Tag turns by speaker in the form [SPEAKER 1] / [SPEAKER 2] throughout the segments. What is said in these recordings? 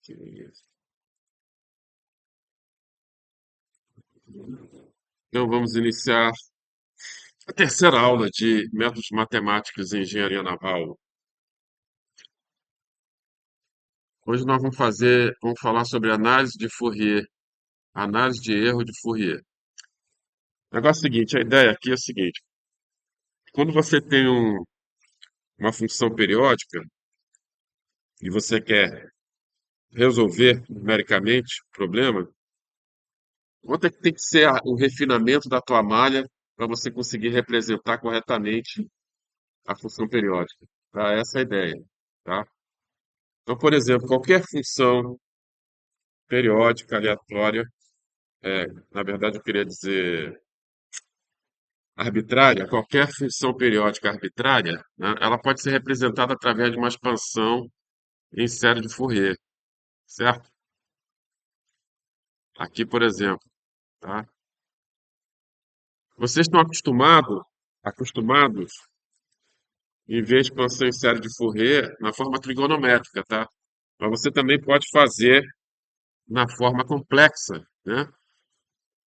[SPEAKER 1] Que isso. Então vamos iniciar a terceira aula de métodos matemáticos em engenharia naval. Hoje nós vamos falar sobre análise de Fourier, análise de erro de Fourier. O negócio é o seguinte, a ideia aqui é a seguinte: quando você tem uma função periódica e você quer resolver numericamente o problema, quanto é que tem que ser o refinamento da tua malha para você conseguir representar corretamente a função periódica? Tá? Essa é a ideia, tá? Então, por exemplo, qualquer função periódica, aleatória, na verdade eu queria dizer arbitrária, qualquer função periódica arbitrária, né, ela pode ser representada através de uma expansão em série de Fourier, certo? Aqui, por exemplo, tá? Vocês estão acostumados em ver a expansão em série de Fourier na forma trigonométrica, tá? Mas você também pode fazer na forma complexa, né?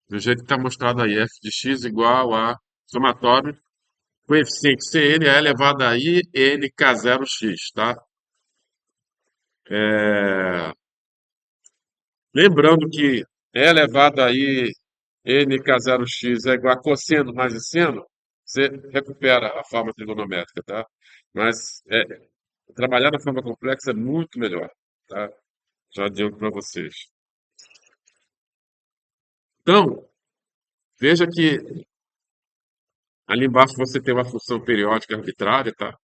[SPEAKER 1] Do jeito que está mostrado aí, f de x igual a somatório coeficiente Cn é elevado a I nk0x, tá? É, lembrando que E elevado a I nk0x é igual a cosseno mais seno, você recupera a forma trigonométrica, tá? Mas trabalhar na forma complexa é muito melhor, tá? Já adianto para vocês. Então, veja que ali embaixo você tem uma função periódica arbitrária, tá?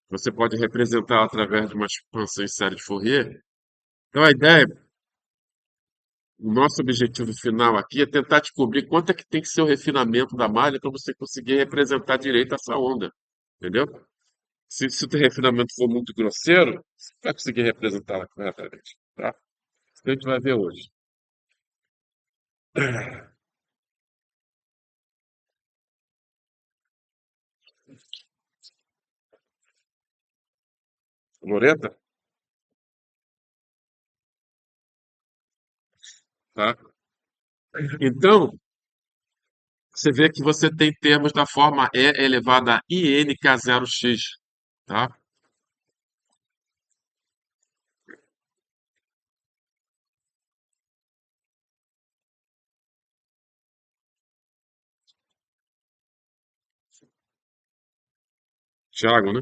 [SPEAKER 1] Você pode representar através de uma expansão em série de Fourier. Então, a ideia, o nosso objetivo final aqui é tentar descobrir quanto é que tem que ser o refinamento da malha para você conseguir representar direito essa onda, entendeu? Se o teu refinamento for muito grosseiro, você não vai conseguir representá-la corretamente, tá? Isso que a gente vai ver hoje. Loreta, tá? Então, você vê que você tem termos da forma E elevada a INK0x, tá? Tiago, né?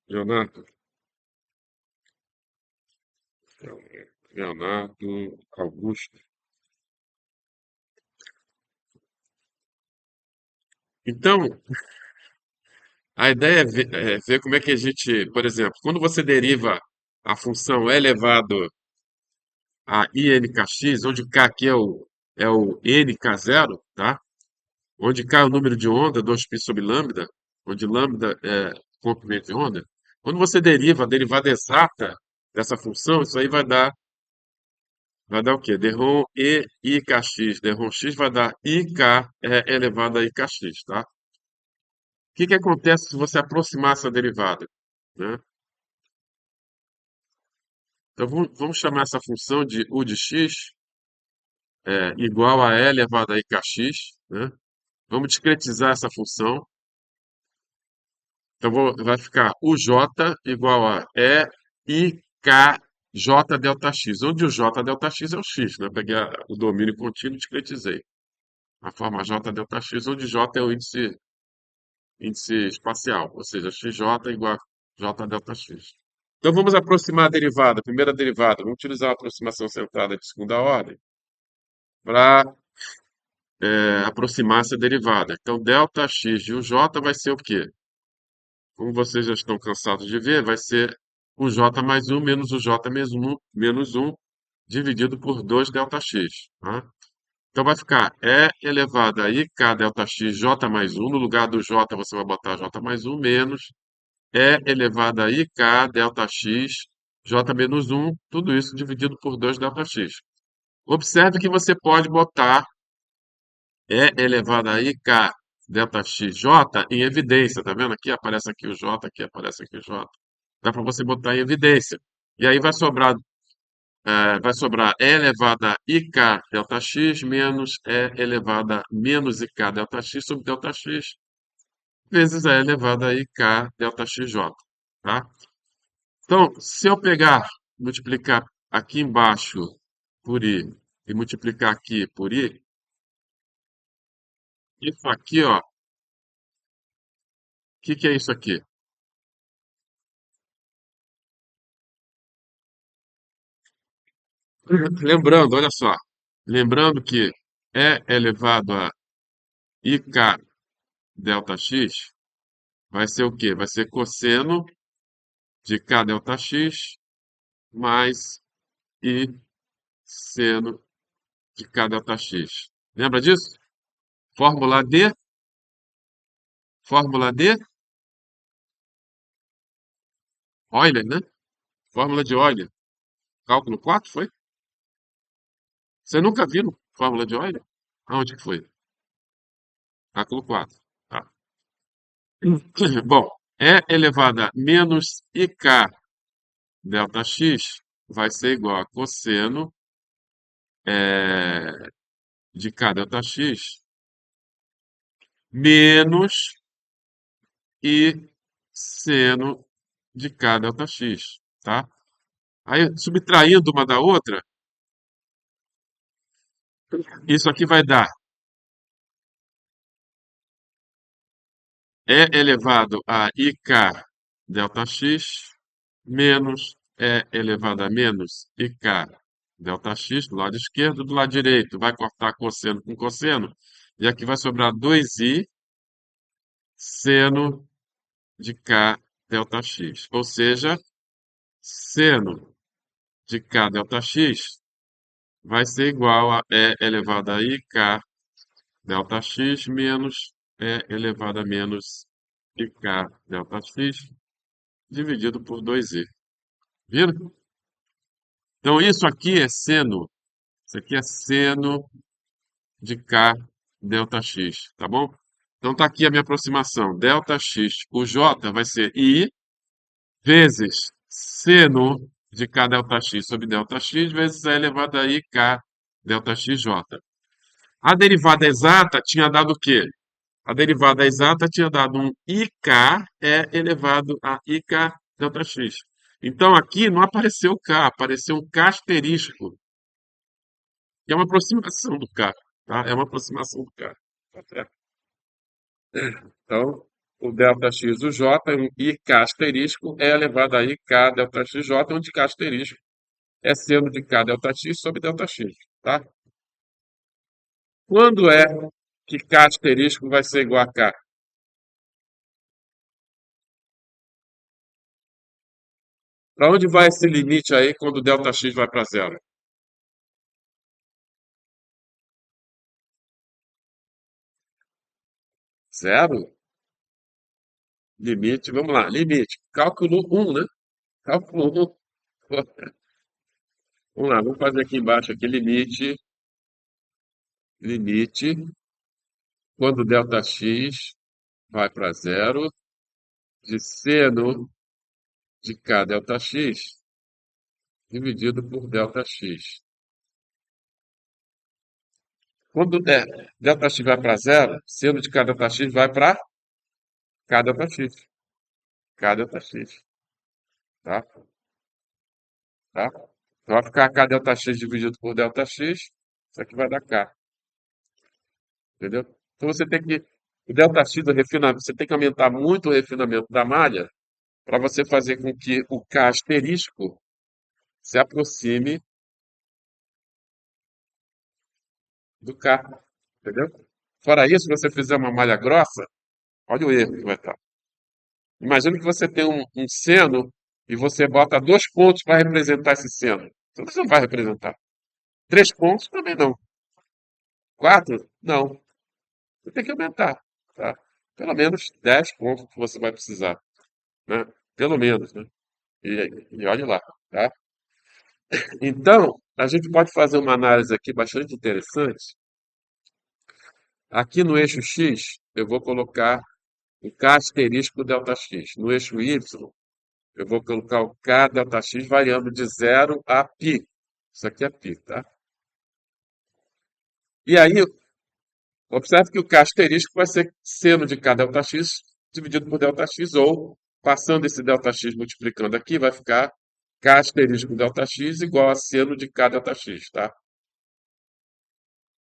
[SPEAKER 1] Leonardo, Leonardo, Augusto. Então, a ideia é ver como é que a gente, por exemplo, quando você deriva a função e elevado a INKX, onde K aqui é o NK0, tá? Onde K é o número de onda, 2π sobre lambda, onde lambda é comprimento de onda. Quando você deriva a derivada exata dessa função, isso aí vai dar o quê? Derrom E IKX. Derrom X vai dar IK elevado a IKX, tá? O que que acontece se você aproximar essa derivada, né? Então vamos chamar essa função de U de x igual a E elevado a IKX, né? Vamos discretizar essa função. Então vai ficar UJ igual a E IKJ delta x, onde o J delta x é o x, né? Peguei o domínio contínuo e discretizei. A forma J delta x, onde J é o índice espacial, ou seja, xj igual a J delta x. Então vamos aproximar a derivada, a primeira derivada. Vamos utilizar a aproximação centrada de segunda ordem para aproximar essa derivada. Então, delta x de uj vai ser o quê? Como vocês já estão cansados de ver, vai ser o j mais um menos o j menos um dividido por 2 delta x. Tá? Então vai ficar E elevado a IK delta x j mais um. No lugar do j você vai botar j mais um menos E elevado a IK delta x j menos um. Tudo isso dividido por 2 delta x. Observe que você pode botar E elevado a IK delta xj em evidência, tá vendo? Aqui aparece aqui o j, aqui aparece aqui o j. Dá para você botar em evidência. E aí vai sobrar E elevado a IK delta X menos E elevado a menos IK delta X sobre delta X vezes E elevado a IK delta XJ, tá? Então, se eu pegar, multiplicar aqui embaixo por I e multiplicar aqui por I, isso aqui, ó, o que é isso aqui? Lembrando, olha só, lembrando que E elevado a IK delta X vai ser o quê? Vai ser cosseno de K delta X mais I seno de K delta X. Lembra disso? Fórmula D, fórmula D, Euler, né? Fórmula de Euler. Cálculo 4 foi? Você nunca viu fórmula de Euler? Aonde que foi? Cálculo 4. Tá. Bom, E elevado a menos IK delta X vai ser igual a cosseno de K delta X menos I seno de K delta X, tá? Aí, subtraindo uma da outra, isso aqui vai dar E elevado a IK delta X menos E elevado a menos IK delta X do lado esquerdo, do lado direito vai cortar cosseno com cosseno, e aqui vai sobrar 2i seno de K delta X. Ou seja, seno de K delta X vai ser igual a E elevado a IK delta X menos E elevado a menos IK delta X dividido por 2i. Viram? Então, isso aqui é seno de K delta X, tá bom? Então, tá aqui a minha aproximação. Delta X, o J vai ser I vezes seno de K delta X sobre delta X vezes E elevado a I K delta XJ. A derivada exata tinha dado o quê? A derivada exata tinha dado um IK elevado a IK delta X. Então, aqui não apareceu o K, apareceu um K asterisco, que é uma aproximação do K, tá? É uma aproximação do K. Tá certo? Então, o Δx, o J, um IK asterisco é elevado a IK delta XJ, onde K asterisco é seno de K delta X sobre delta X, tá? Quando é que K asterisco vai ser igual a K? Para onde vai esse limite aí quando o delta X vai para zero? Zero? Limite, vamos lá, limite. Cálculo um, né? Cálculo 1. Vamos lá, vamos fazer aqui embaixo aqui, limite, quando Δx vai para zero, de seno de K Δx dividido por Δx. Quando Δx vai para zero, seno de K Δx vai para K Δx. K Δx, tá? Tá? Então vai ficar K Δx dividido por Δx, isso aqui vai dar K, entendeu? Então você tem que, o Δx do refinamento, você tem que aumentar muito o refinamento da malha para você fazer com que o K asterisco se aproxime do K, entendeu? Fora isso, se você fizer uma malha grossa, olha o erro que vai estar. Imagina que você tem um seno e você bota 2 pontos para representar esse seno. Então você não vai representar. 3 pontos também não. 4? Não. Você tem que aumentar, tá? Pelo menos 10 pontos que você vai precisar, né? Pelo menos, né? E olhe lá, tá? Então, a gente pode fazer uma análise aqui bastante interessante. Aqui no eixo X, eu vou colocar o K asterisco delta X. No eixo Y, Eu vou colocar o K delta X variando de 0 a π. Isso aqui é π, tá? E aí, observe que o K asterisco vai ser seno de K delta X dividido por delta X, ou, passando esse delta X multiplicando aqui, vai ficar K asterisco delta X igual a seno de K delta X, tá?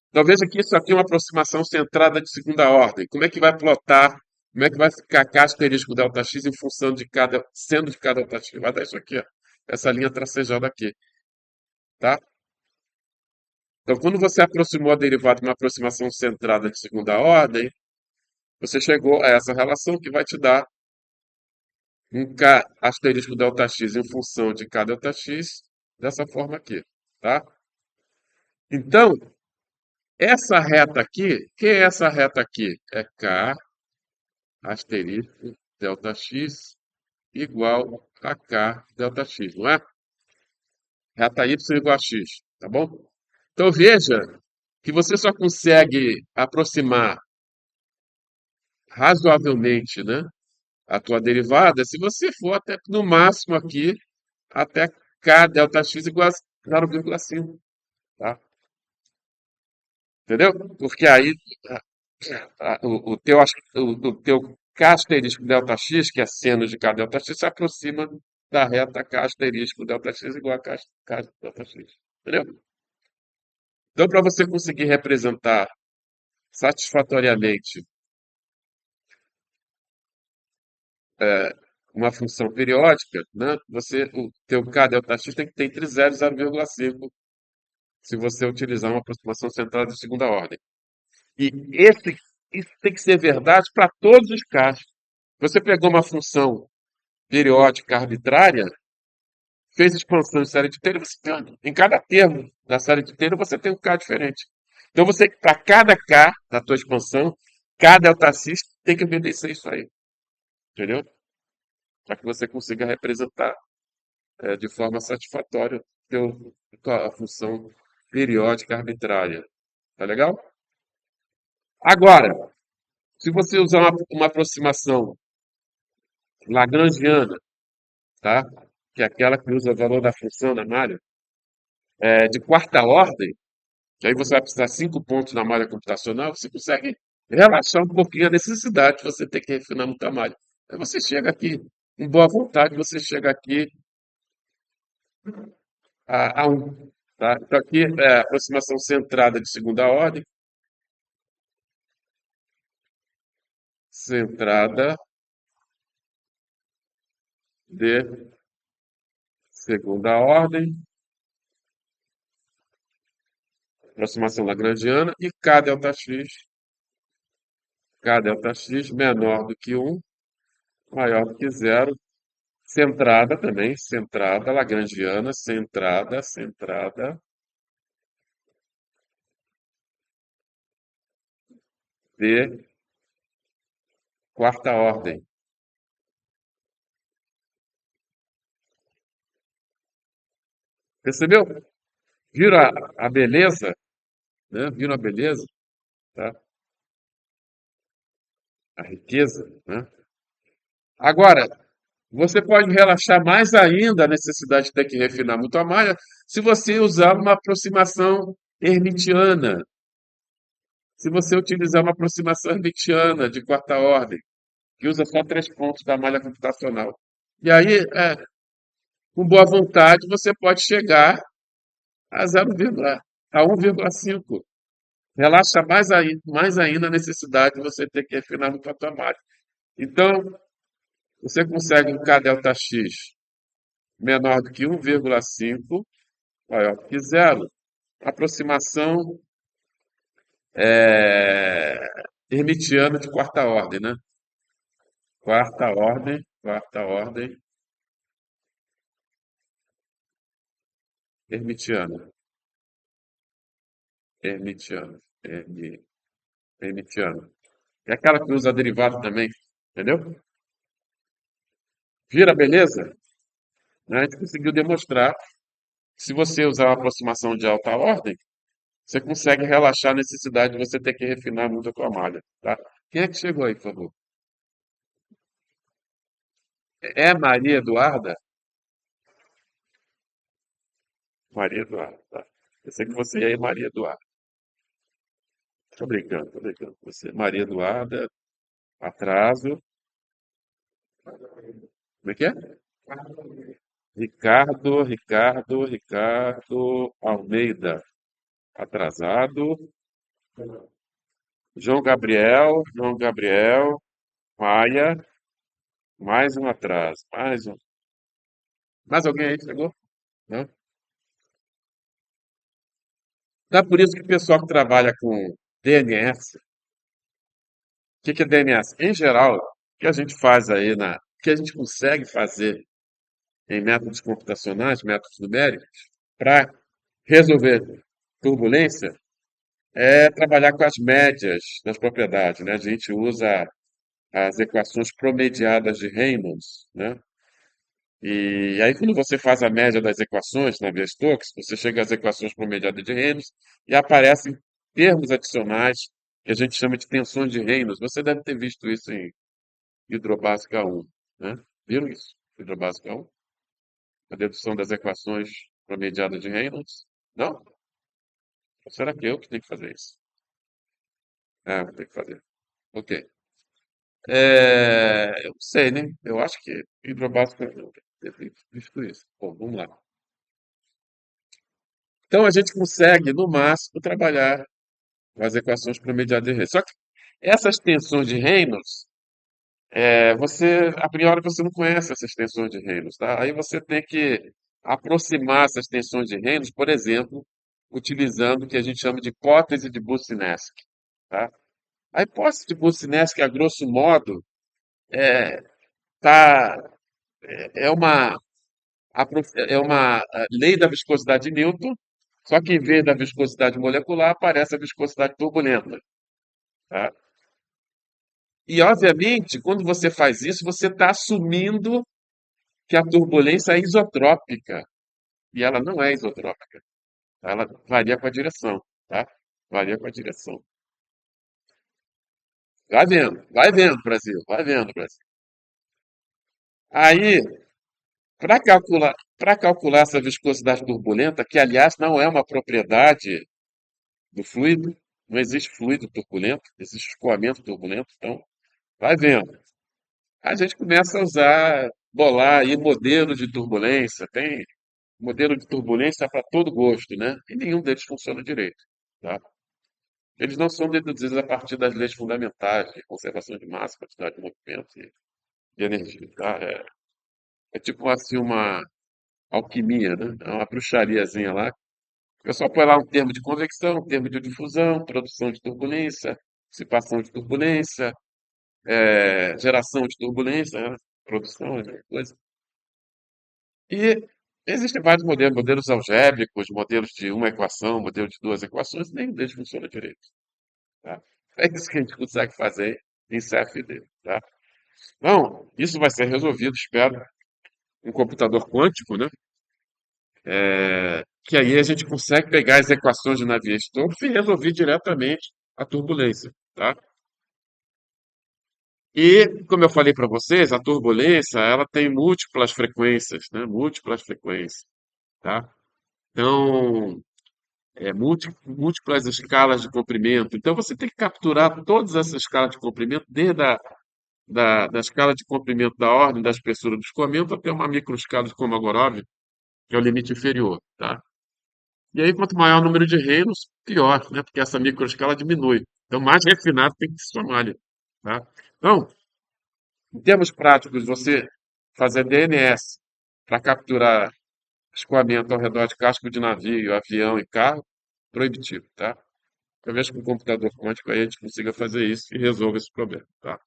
[SPEAKER 1] Então veja que isso aqui é uma aproximação centrada de segunda ordem. Como é que vai plotar? Como é que vai ficar K asterisco delta X em função de cada seno de cada delta X? Vai dar isso aqui, ó. Essa linha tracejada aqui, tá? Então, quando você aproximou a derivada de uma aproximação centrada de segunda ordem, você chegou a essa relação que vai te dar um K asterisco delta X em função de K delta X dessa forma aqui, tá? Então, essa reta aqui, que é essa reta aqui? É K asterisco delta X igual a K delta X, não é? Reta Y igual a X, tá bom? Então veja que você só consegue aproximar razoavelmente, né, a tua derivada se você for até no máximo aqui até K delta X igual a 0,5, tá? Entendeu? Porque aí o teu K asterisco delta X, que é seno de K delta X, se aproxima da reta K asterisco delta X igual a K delta X. Entendeu? Então, para você conseguir representar satisfatoriamente uma função periódica, né, o teu K delta X tem que ter entre 0 e 0,5 se você utilizar uma aproximação centrada de segunda ordem. E isso tem que ser verdade para todos os casos. Você pegou uma função periódica arbitrária, fez expansão em série de Taylor, em cada termo da série de Taylor você tem um K diferente. Então você, para cada K da tua expansão, K delta X tem que obedecer isso aí. Entendeu? Para que você consiga representar de forma satisfatória a função periódica arbitrária. Tá legal? Agora, se você usar uma aproximação lagrangiana, tá? Que é aquela que usa o valor da função da malha, de quarta ordem, que aí você vai precisar 5 pontos na malha computacional, você consegue relaxar um pouquinho a necessidade de você ter que refinar muita malha. Aí você chega aqui, com boa vontade, você chega aqui a 1. Tá? Então aqui é a aproximação centrada de segunda ordem, centrada de segunda ordem, aproximação lagrangiana, e K delta x menor do que 1, maior do que 0, centrada também, centrada lagrangiana, centrada de quarta ordem. Percebeu? Viram a beleza? Né? Viram a beleza? Tá? A riqueza, né? Agora, você pode relaxar mais ainda a necessidade de ter que refinar muito a malha se você usar uma aproximação hermitiana. Se você utilizar uma aproximação hermitiana de quarta ordem, que usa só 3 pontos da malha computacional. E aí, com boa vontade, você pode chegar a 1,5. Relaxa mais ainda a necessidade de você ter que refinar muito a tua malha. Então, você consegue um K delta X menor do que 1,5, maior do que 0. Aproximação é, hermitiana de quarta ordem, né? Quarta ordem hermitiana, hermitiana, hermitiana. É aquela que usa derivado também, entendeu? Vira beleza? Né? A gente conseguiu demonstrar que se você usar uma aproximação de alta ordem, você consegue relaxar a necessidade de você ter que refinar muito a tua malha, tá? Quem é que chegou aí, por favor? É Maria Eduarda? Maria Eduarda, tá. Eu sei que você é Maria Eduarda. Tô brincando, tô brincando. Você, Maria Eduarda, atraso. Como é que é? Ricardo Almeida, atrasado. João Gabriel, Maia, mais um atraso, mais um. Mais alguém aí chegou? Não? Então é por isso que o pessoal que trabalha com DNS, o que é DNS? Em geral, o que a gente faz aí o que a gente consegue fazer em métodos computacionais, métodos numéricos, para resolver turbulência, é trabalhar com as médias das propriedades, né? A gente usa as equações promediadas de Reynolds, né? E aí, quando você faz a média das equações na Navier-Stokes, você chega às equações promediadas de Reynolds e aparecem termos adicionais que a gente chama de tensões de Reynolds. Você deve ter visto isso em Hidrobásica 1, né? Viram isso? Hidrobásica 1? A dedução das equações promediadas de Reynolds? Não? Ou será que eu que tenho que fazer isso? Ah, vou ter que fazer. Ok. Eu não sei, né? Eu acho que hidrobásica eu devo ter visto isso. Bom, vamos lá. Então a gente consegue, no máximo, trabalhar com as equações promediadas de Reynolds. Só que essas tensões de Reynolds, a priori você não conhece essas tensões de Reynolds, tá? Aí você tem que aproximar essas tensões de Reynolds, por exemplo, utilizando o que a gente chama de hipótese de Boussinesq, tá? A hipótese de Boussinesq, a grosso modo, tá, é uma, é uma lei da viscosidade de Newton, só que em vez da viscosidade molecular aparece a viscosidade turbulenta, tá? E, obviamente, quando você faz isso, você está assumindo que a turbulência é isotrópica. E ela não é isotrópica. Ela varia com a direção, tá? Varia com a direção. Brasil, vai vendo, Brasil. Aí, para calcular essa viscosidade turbulenta, que aliás não é uma propriedade do fluido, não existe fluido turbulento, existe escoamento turbulento, então vai vendo. A gente começa a bolar aí modelos de turbulência, tem modelo de turbulência para todo gosto, né? E nenhum deles funciona direito, tá? Eles não são deduzidos a partir das leis fundamentais de conservação de massa, quantidade de movimento e de energia, tá? É tipo assim uma alquimia, né? É uma bruxariazinha lá. O pessoal põe lá um termo de convecção, um termo de difusão, produção de turbulência, dissipação de turbulência, geração de turbulência, né? Produção, coisa. E existem vários modelos, modelos algébricos, modelos de uma equação, modelo de duas equações, nenhum deles funciona direito, tá? É isso que a gente consegue fazer em CFD, tá? Então, isso vai ser resolvido, espero, em computador quântico, né? Que aí a gente consegue pegar as equações de Navier-Stokes e resolver diretamente a turbulência, tá? E, como eu falei para vocês, a turbulência, ela tem múltiplas frequências, né? Múltiplas frequências, tá? Então, múltiplas escalas de comprimento. Então, você tem que capturar todas essas escalas de comprimento, desde da escala de comprimento da ordem da espessura do escoamento até uma microescala de Kolmogorov, que é o limite inferior, tá? E aí, quanto maior o número de reinos, pior, né? Porque essa microescala diminui. Então, mais refinado tem que ser sua malha, tá? Então, em termos práticos, você fazer DNS para capturar escoamento ao redor de casco de navio, avião e carro, proibitivo, tá? Talvez com o computador quântico aí a gente consiga fazer isso e resolva esse problema, tá?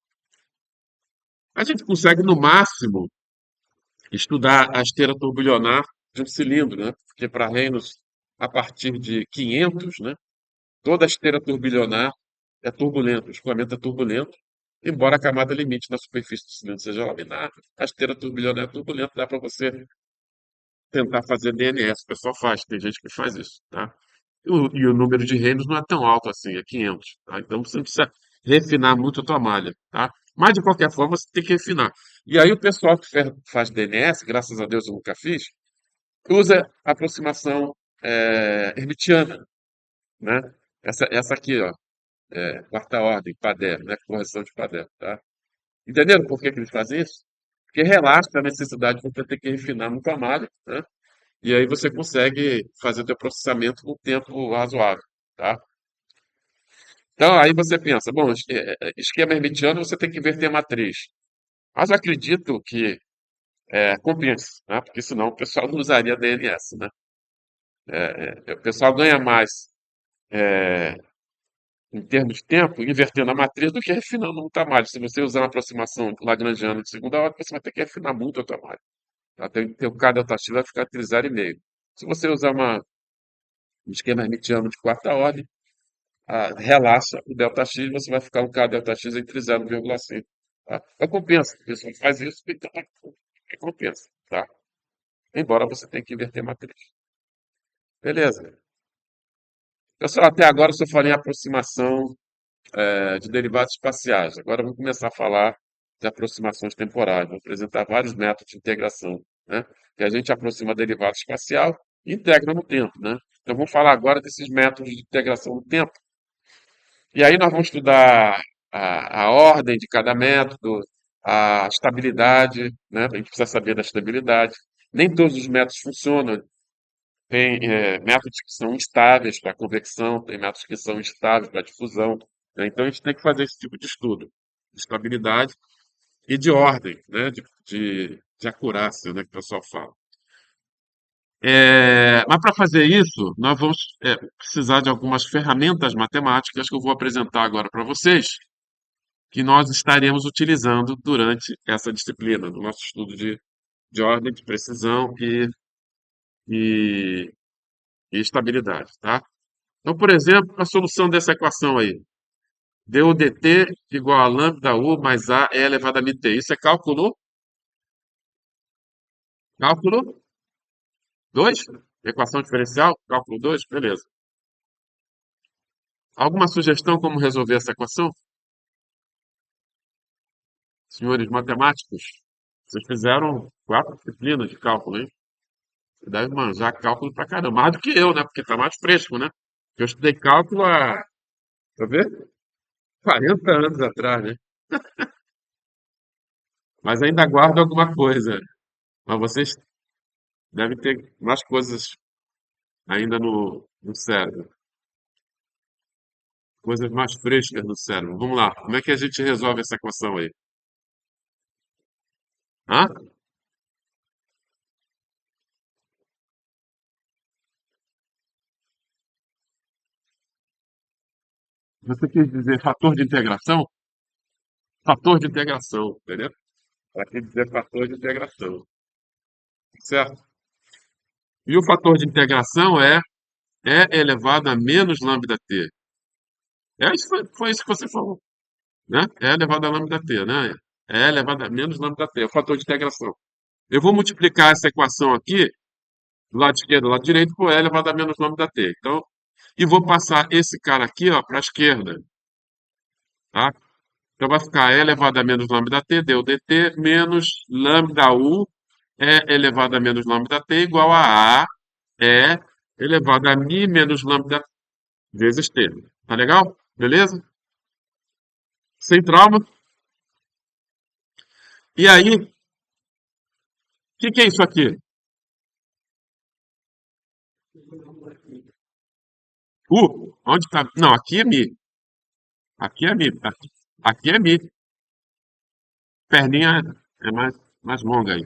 [SPEAKER 1] A gente consegue, no máximo, estudar a esteira turbilionar de um cilindro, né? Porque para reinos a partir de 500, né? Toda a esteira turbilionar é turbulenta, o escoamento é turbulento, embora a camada limite da superfície do cilindro seja laminar, a esteira turbilionar é turbulenta, dá para você tentar fazer DNS, o pessoal faz, tem gente que faz isso, tá? E o número de reinos não é tão alto assim, é 500, tá? Então você não precisa refinar muito a tua malha, tá? Mas de qualquer forma você tem que refinar. E aí o pessoal que faz DNS, graças a Deus eu nunca fiz, usa a aproximação hermitiana, né? Essa aqui, ó, quarta ordem, Padé, né? Correção de Padé, tá? Entenderam por que que eles fazem isso? Porque relaxa a necessidade de você ter que refinar muito a malha, né? E aí você consegue fazer o teu processamento com tempo razoável, tá? Então aí você pensa, bom, esquema hermitiano você tem que inverter a matriz. Mas eu acredito que compensa, né? Porque senão o pessoal não usaria DNS, né? O pessoal ganha mais em termos de tempo invertendo a matriz do que refinando um tamalho. Se você usar uma aproximação lagrangiana de segunda ordem, você vai ter que refinar muito o tamalho. Até o K delta X vai ficar 3,5. Se você usar um esquema hermitiano de quarta ordem, relaxa o delta X, você vai ficar um K delta X entre 0,5. Tá? Então compensa. O pessoal faz isso, então compensa. Tá? Embora você tenha que inverter a matriz. Beleza. Pessoal, até agora eu só falei em aproximação de derivados espaciais. Agora vamos começar a falar de aproximações temporais. Vou apresentar vários métodos de integração, né? Que a gente aproxima derivado espacial e integra no tempo, né? Então vamos falar agora desses métodos de integração no tempo. E aí nós vamos estudar a ordem de cada método, a estabilidade, né? A gente precisa saber da estabilidade. Nem todos os métodos funcionam. Tem métodos que são instáveis para convecção, tem métodos que são instáveis para difusão, né? Então a gente tem que fazer esse tipo de estudo, de estabilidade e de ordem, né? De acurácia, né? Que o pessoal fala. Mas para fazer isso, nós vamos precisar de algumas ferramentas matemáticas que eu vou apresentar agora para vocês, que nós estaremos utilizando durante essa disciplina, no nosso estudo de ordem, de precisão e, e estabilidade, tá? Então, por exemplo, a solução dessa equação aí. DUdt igual a lambda U mais A é elevado a mt. Isso é cálculo? Cálculo 2? Equação diferencial? Cálculo 2? Beleza. Alguma sugestão como resolver essa equação? Senhores matemáticos, vocês fizeram 4 disciplinas de cálculo, hein? Você deve manjar cálculo pra caramba. Mais do que eu, né? Porque tá mais fresco, né? Eu estudei cálculo há, deixa eu ver, 40 anos atrás, né? Mas ainda guardo alguma coisa. Mas vocês devem ter mais coisas ainda no cérebro. Coisas mais frescas no cérebro. Vamos lá. Como é que a gente resolve essa equação aí? Hã? Você quer dizer fator de integração? Fator de integração, entendeu? Ela quer dizer fator de integração. Certo? E o fator de integração é elevado a menos lambda t. Foi isso que você falou, né? É elevado a lambda t, né? É elevado a menos lambda t, é o fator de integração. Eu vou multiplicar essa equação aqui, do lado esquerdo e do lado direito, por e elevado a menos lambda t. Então, e vou passar esse cara aqui, ó, para a esquerda, tá? Então vai ficar e elevado a menos lambda t, deu dt, menos lambda u é elevado a menos lambda t igual a é elevado a mi menos lambda vezes t. Tá legal? Beleza? Sem trauma. E aí, o que é isso aqui? Onde tá? Não, aqui é mi. Aqui é mi. Aqui é mi. Perninha é mais longa aí.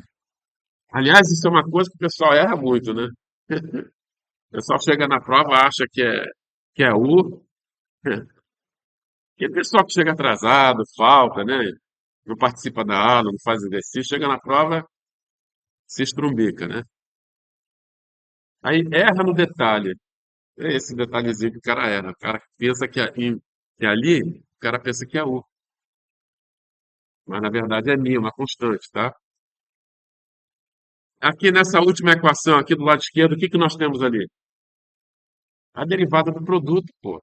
[SPEAKER 1] Aliás, isso é uma coisa que o pessoal erra muito, né? O pessoal chega na prova, acha que é U. E o pessoal que chega atrasado, falta, né? Não participa da aula, não faz exercício, chega na prova, se estrumbica, né? Aí erra no detalhe. É esse detalhezinho que o cara erra. O cara pensa que é ali, o cara pensa que é U. Mas na verdade é mi, uma constante, tá? Aqui nessa última equação, aqui do lado esquerdo, o que que nós temos ali? A derivada do produto, pô.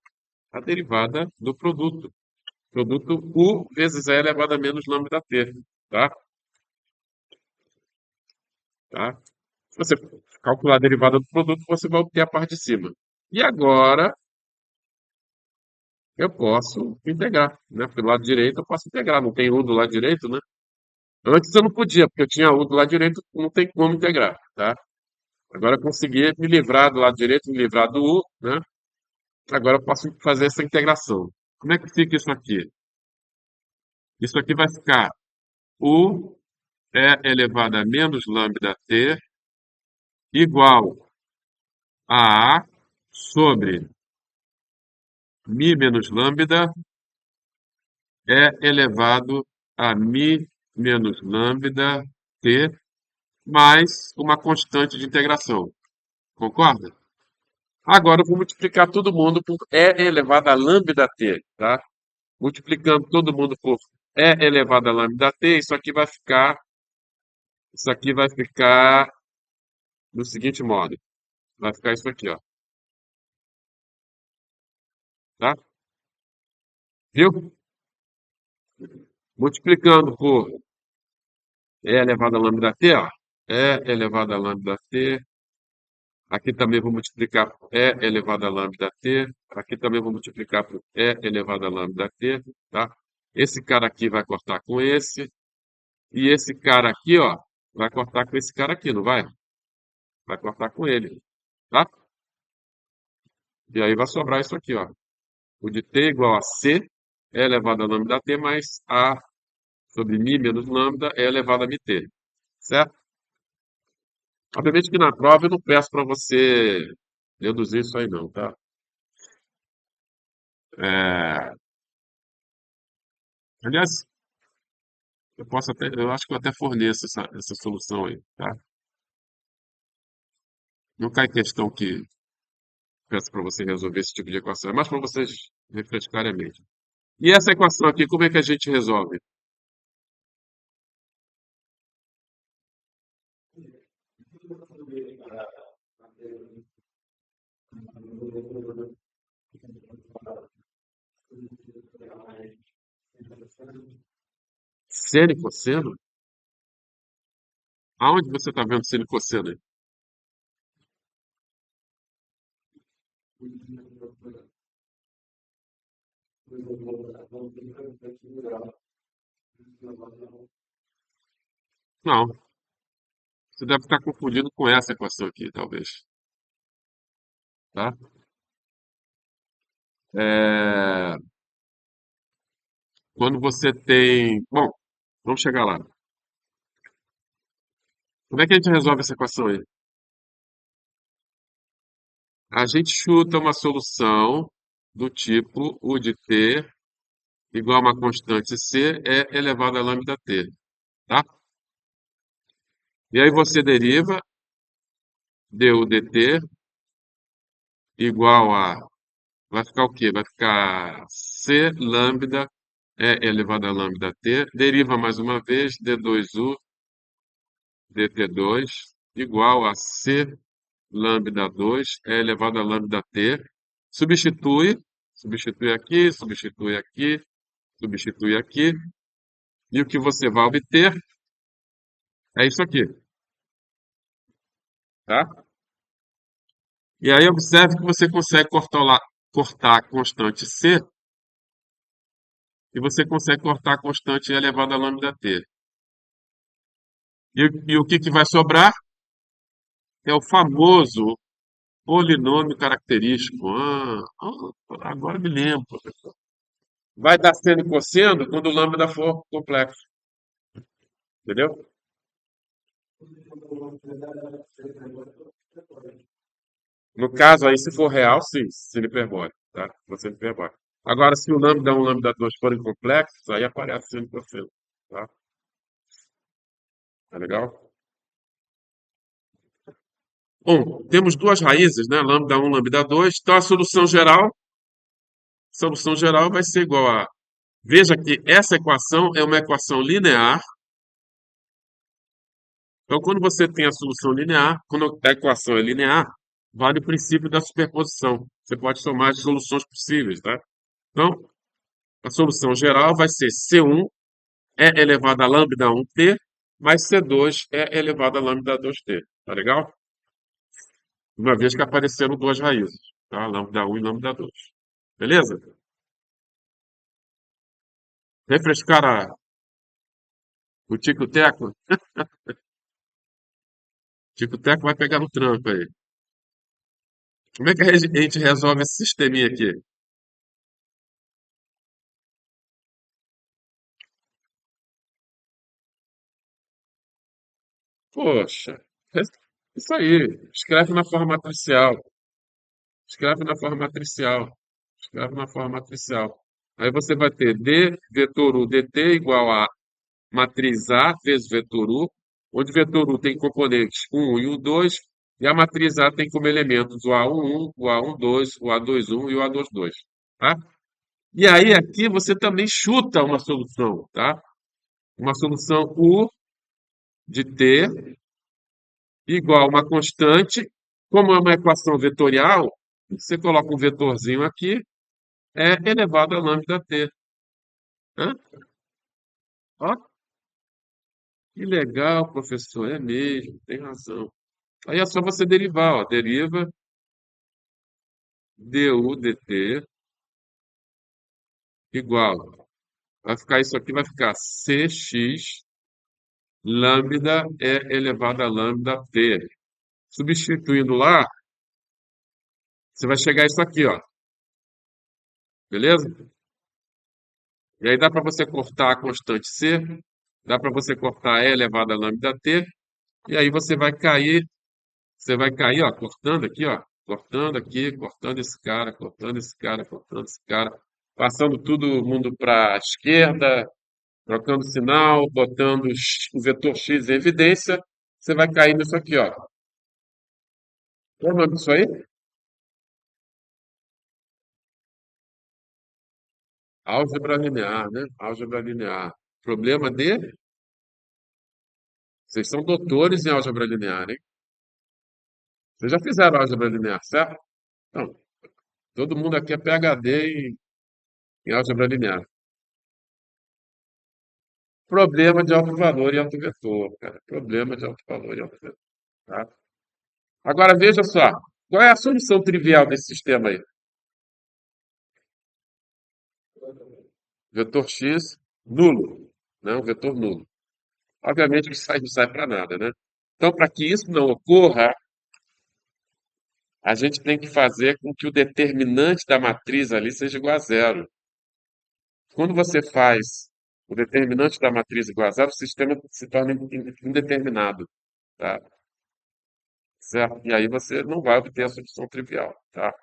[SPEAKER 1] A derivada do produto. Produto U vezes E elevado a menos lambda T, tá? Tá? Se você calcular a derivada do produto, você vai obter a parte de cima. E agora eu posso integrar, né? Porque do lado direito eu posso integrar, não tem U do lado direito, né? Antes eu não podia, porque eu tinha U do lado direito, não tem como integrar, tá? Agora eu consegui me livrar do lado direito, me livrar do U, né? Agora eu posso fazer essa integração. Como é que fica isso aqui? Isso aqui vai ficar U é elevado a menos lambda T igual a A sobre mi menos lambda é elevado a mi menos lambda T mais uma constante de integração. Concorda? Agora eu vou multiplicar todo mundo por E elevado a lambda T, tá? Multiplicando todo mundo por E elevado a lambda T, isso aqui vai ficar do seguinte modo. Vai ficar isso aqui, ó, tá? Viu? Multiplicando por E elevado a lambda T, ó. E elevado a lambda T. Aqui também vou multiplicar por E elevado a lambda T. Aqui também vou multiplicar por E elevado a lambda T, tá? Esse cara aqui vai cortar com esse. E esse cara aqui, ó, vai cortar com esse cara aqui, não vai? Vai cortar com ele, tá? E aí vai sobrar isso aqui, ó. O de t igual a c é elevado a lambda t mais a sobre mi menos lambda é elevado a mt, certo? Obviamente que na prova eu não peço para você deduzir isso aí não, tá? Aliás, eu acho que eu até forneço essa solução aí, tá? Não cai questão que peço para você resolver esse tipo de equação, é mais para vocês refrescarem a mente. E essa equação aqui, como é que a gente resolve? Seno e cosseno? Aonde você está vendo seno e cosseno aí? Não, você deve estar confundindo com essa equação aqui, talvez, tá? É, quando você tem... Bom, vamos chegar lá. Como é que a gente resolve essa equação aí? A gente chuta uma solução do tipo U de t igual a uma constante c é elevado a lambda t, tá? E aí você deriva du dt igual a... Vai ficar o quê? Vai ficar c lambda é elevado a lambda t, deriva mais uma vez d2u dt2 igual a c lambda 2 é elevado a lambda t. Substitui, substitui aqui, substitui aqui, substitui aqui. E o que você vai obter é isso aqui, tá? E aí observe que você consegue cortar a constante c e você consegue cortar a constante elevada a lambda t. E o que vai sobrar é o famoso polinômio característico. Agora me lembro, professor. Vai dar seno e cosseno quando o lambda for complexo, entendeu? No caso aí, se for real, sim, seno hiperbólico, tá? For seno hiperbólico. Agora, se o lambda 1 e o lambda 2 forem complexos, aí aparece seno e cosseno, tá? Tá legal? Bom, temos duas raízes, né? Lambda 1, lambda 2. Então, a solução geral vai ser igual a... Veja que essa equação é uma equação linear. Então, quando você tem a solução linear, quando a equação é linear, vale o princípio da superposição. Você pode somar as soluções possíveis, tá? Então, A solução geral vai ser C1 é elevado a lambda 1t, mais C2 é elevado a lambda 2t. Tá legal? Uma vez que apareceram duas raízes, tá? Lambda 1 e lambda 2. Beleza? Refrescar o tico-teco? Tico-teco vai pegar no tranco aí. Como é que a gente resolve esse sisteminha aqui? Poxa, isso aí. Escreve na forma matricial. Escreve na forma matricial. Escreve na forma matricial. Aí você vai ter D vetor U dt igual a matriz A vezes vetor U, onde vetor U tem componentes 1 e 1, 2, e a matriz A tem como elementos o A11, o A12, o A21 e o A22, tá? E aí aqui você também chuta uma solução, tá? Uma solução U de T igual a uma constante, como é uma equação vetorial, você coloca um vetorzinho aqui, é elevado a lambda T, né? Ó, que legal, professor, é mesmo, tem razão. Aí é só você derivar, ó, deriva du dt igual, vai ficar isso aqui, vai ficar cx lambda é elevado a lambda t. Substituindo lá, você vai chegar a isso aqui, ó, beleza? E aí dá para você cortar a constante c, dá para você cortar e elevado a lambda t, e aí você vai cair, ó, cortando aqui, ó, cortando aqui, cortando esse cara, cortando esse cara, cortando esse cara, passando todo mundo para a esquerda, trocando sinal, botando o vetor x em evidência, você vai cair nisso aqui, ó. Qual é o nome disso aí? Álgebra linear, né? Álgebra linear. Problema de... Vocês são doutores em álgebra linear, hein? Vocês já fizeram álgebra linear, certo? Então, todo mundo aqui é PhD em álgebra linear. Problema de alto valor e alto vetor, cara. Problema de alto valor e alto vetor, tá? Agora, veja só. Qual é a solução trivial desse sistema aí? Vetor x nulo, né? Um vetor nulo. Obviamente que isso aí não sai para nada, né? Então, para que isso não ocorra, a gente tem que fazer com que o determinante da matriz ali seja igual a zero. Quando você faz o determinante da matriz igual a zero, o sistema se torna indeterminado, tá? Certo? E aí você não vai obter a solução trivial, tá?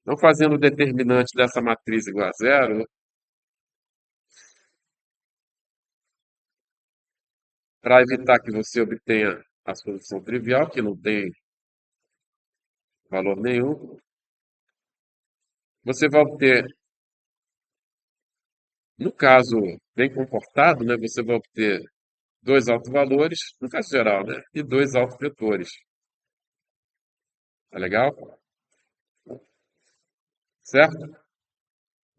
[SPEAKER 1] Não fazendo o determinante dessa matriz igual a zero, para evitar que você obtenha a solução trivial, que não tem valor nenhum, você vai obter, no caso bem comportado, né, você vai obter dois autovalores, no caso geral, né, e dois autovetores. Tá legal? Certo?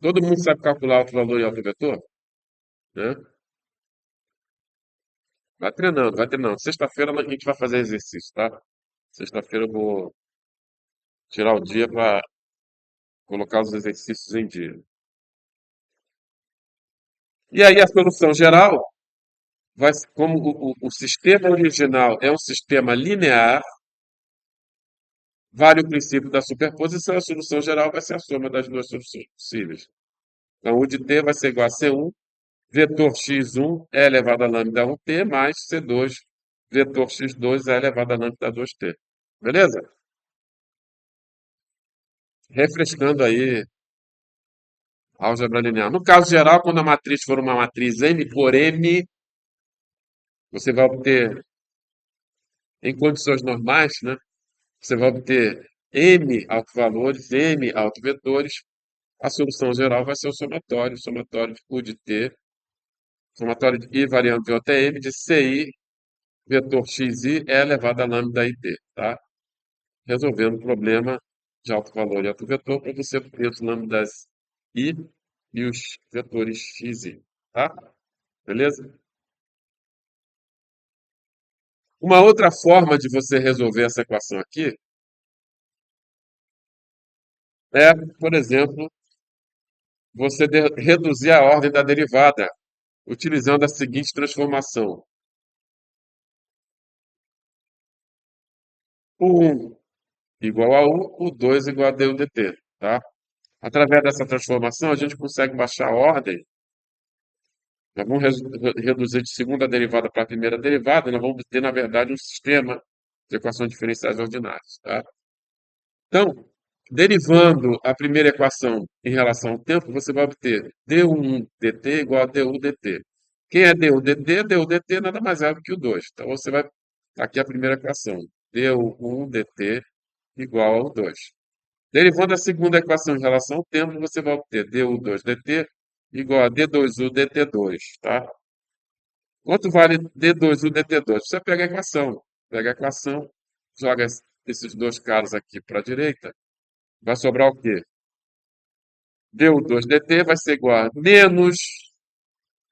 [SPEAKER 1] Todo mundo sabe calcular autovalor e autovetor? Né? Vai treinando, vai treinando. Sexta-feira a gente vai fazer exercício, tá? Sexta-feira eu vou tirar o dia para colocar os exercícios em dia. E aí a solução geral como o sistema original é um sistema linear, vale o princípio da superposição, a solução geral vai ser a soma das duas soluções possíveis. Então, o de t vai ser igual a C1, vetor x1 é elevado a lambda 1t, mais C2, vetor x2 é elevado a lambda 2t. Beleza? Refrescando aí a álgebra linear. No caso geral, quando a matriz for uma matriz M por M, você vai obter, em condições normais, né? Você vai obter M autovalores, M autovetores. A solução geral vai ser o somatório de U de T, somatório de I variando de até M de CI, vetor XI é elevado a lambda IT, tá? Resolvendo o problema de alto valor e alto vetor para você obter os lambdas I e os vetores x, e, tá? Beleza? Uma outra forma de você resolver essa equação aqui é, por exemplo, você reduzir a ordem da derivada utilizando a seguinte transformação. O 1 igual a 1, o 2 igual a du dt, tá? Através dessa transformação, a gente consegue baixar a ordem. Nós vamos reduzir de segunda derivada para a primeira derivada, nós vamos ter, na verdade, um sistema de equações diferenciais ordinárias, tá? Então, derivando a primeira equação em relação ao tempo, você vai obter du1 dt igual a du dt. Quem é du dt? Du dt nada mais é do que o 2. Então, você vai... Aqui a primeira equação. Du1 dt igual ao 2. Derivando a segunda equação em relação ao tempo, você vai obter du2 dt igual a d2u dt2, tá? Quanto vale d2u dt2? Você pega a equação, joga esses dois caras aqui para a direita, vai sobrar o quê? Du2 dt vai ser igual a menos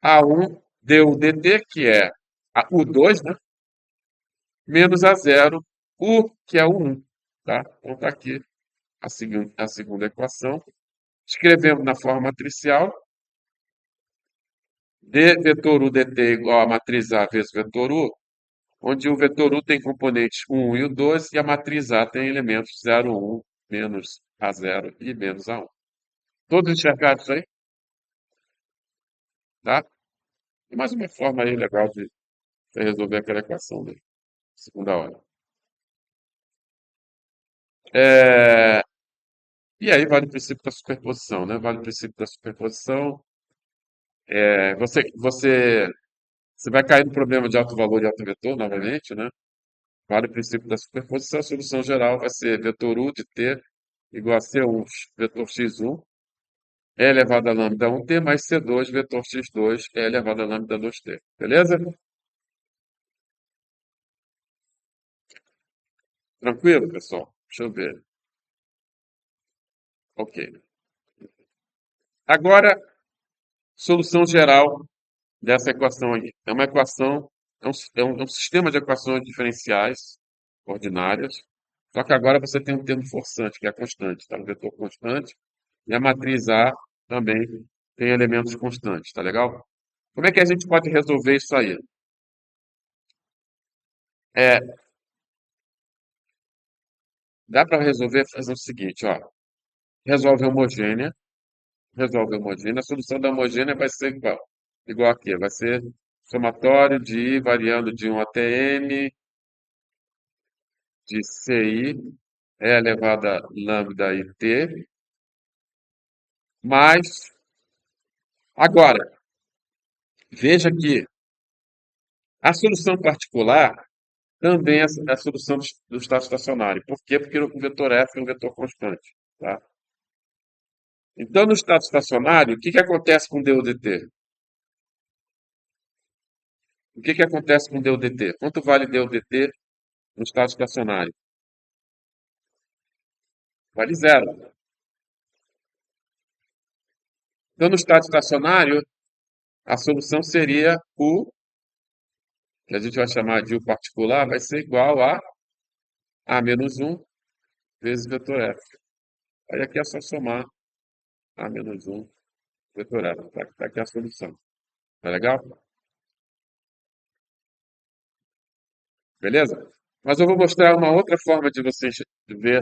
[SPEAKER 1] a1 du dt, que é o 2, né? Menos a zero, u, que é o 1, tá? Então está aqui a segunda equação. Escrevemos na forma matricial, d vetor u dt igual a matriz A vezes vetor u, onde o vetor u tem componentes 1 e o 2, e a matriz A tem elementos 0, 1, menos a zero e menos a 1. Todos enxergados aí? Tá? E mais uma forma aí legal de você resolver aquela equação da segunda hora. É, E aí vale o princípio da superposição, né? Vale o princípio da superposição. Você vai cair no problema de alto valor e alto vetor novamente, né? Vale o princípio da superposição. A solução geral vai ser vetor u de t igual a C1 vetor x1 é elevado a lambda 1t mais C2 vetor x2 é elevado a lambda 2t. Beleza? Tranquilo, pessoal? Deixa eu ver. Ok. Agora, solução geral dessa equação aí. É uma equação, é um sistema de equações diferenciais ordinárias, só que agora você tem um termo forçante, que é a constante, tá? Um vetor constante, e a matriz A também tem elementos constantes, tá legal? Como é que a gente pode resolver isso aí? É, dá para resolver fazendo o seguinte, ó. Resolve a homogênea, resolve a homogênea, a solução da homogênea vai ser igual. Igual a quê? Vai ser somatório de I variando de 1 até N de CI é elevado a lambda i t, mas agora, veja que a solução particular também é a solução do estado estacionário. Por quê? Porque o vetor F é um vetor constante. Tá? Então, no estado estacionário, o que que acontece com d dt? O que que acontece com d dt? Quanto vale d dt no estado estacionário? Vale zero. Então, no estado estacionário, a solução seria U, que a gente vai chamar de U particular, vai ser igual a menos 1 vezes vetor F. Aí aqui é só somar A menos 1 vetor F. Tá aqui a solução. Tá legal? Beleza? Mas eu vou mostrar uma outra forma de você ver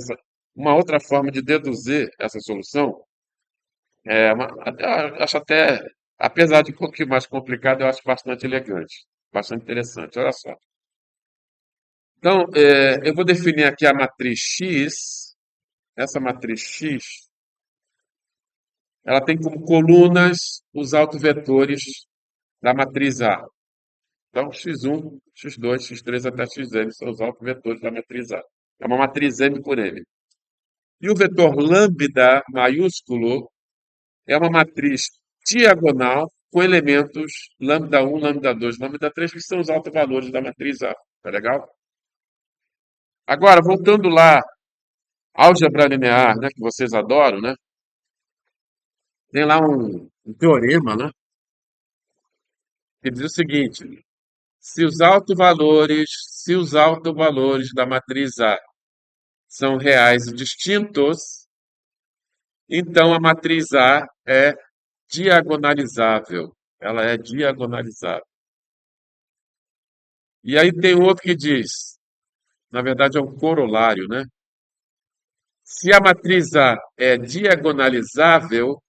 [SPEAKER 1] uma outra forma de deduzir essa solução. Acho até, apesar de um pouquinho mais complicado, eu acho bastante elegante, bastante interessante. Olha só. Então, eu vou definir aqui a matriz X. Essa matriz X, ela tem como colunas os autovetores da matriz A. Então, x1, x2, x3 até xn são os autovetores da matriz A. É uma matriz M por M. E o vetor lambda maiúsculo é uma matriz diagonal com elementos lambda 1, lambda 2, lambda 3, que são os autovalores da matriz A. Tá legal? Agora, voltando lá, álgebra linear, né, que vocês adoram, né? tem lá um teorema, né, que diz o seguinte: se os autovalores da matriz A são reais e distintos, então a matriz A é diagonalizável. Ela é diagonalizável. E aí tem outro que diz, na verdade é um corolário, né? Se a matriz A é diagonalizável,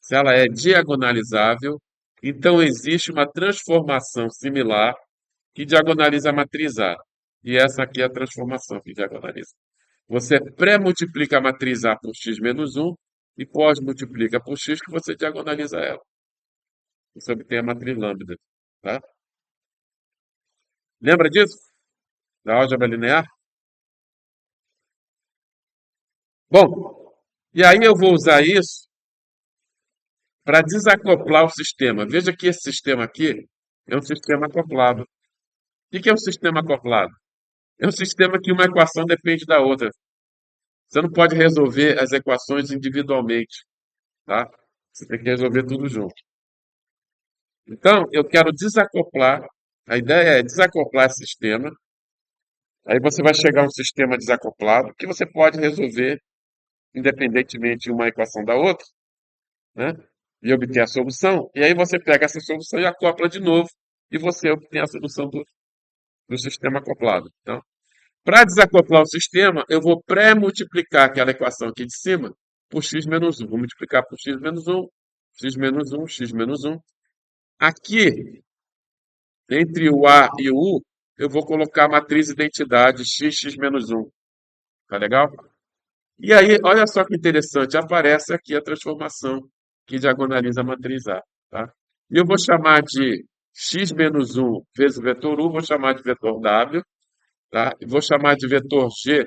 [SPEAKER 1] se ela é diagonalizável, então existe uma transformação similar que diagonaliza a matriz A. E essa aqui é a transformação que diagonaliza. Você pré-multiplica a matriz A por x menos 1 e pós-multiplica por x que você diagonaliza ela. Você obtém a matriz lambda. Tá? Lembra disso? Da álgebra linear? Bom, e aí eu vou usar isso para desacoplar o sistema. Veja que esse sistema aqui é um sistema acoplado. O que é um sistema acoplado? É um sistema que uma equação depende da outra. Você não pode resolver as equações individualmente, tá? Você tem que resolver tudo junto. Então, eu quero desacoplar. A ideia é desacoplar esse sistema. Aí você vai chegar a um sistema desacoplado que você pode resolver independentemente de uma equação da outra, né? E obter a solução. E aí você pega essa solução e acopla de novo e você obtém a solução do sistema acoplado. Então, para desacoplar o sistema, eu vou pré-multiplicar aquela equação aqui de cima por x menos 1. Vou multiplicar por x menos 1, x menos 1, x menos 1. Aqui, entre o A e o U, eu vou colocar a matriz identidade x menos 1. Tá legal? E aí, olha só que interessante, aparece aqui a transformação que diagonaliza a matriz A. Tá? E eu vou chamar de x menos 1 vezes o vetor U, vou chamar de vetor W. Tá? E vou chamar de vetor G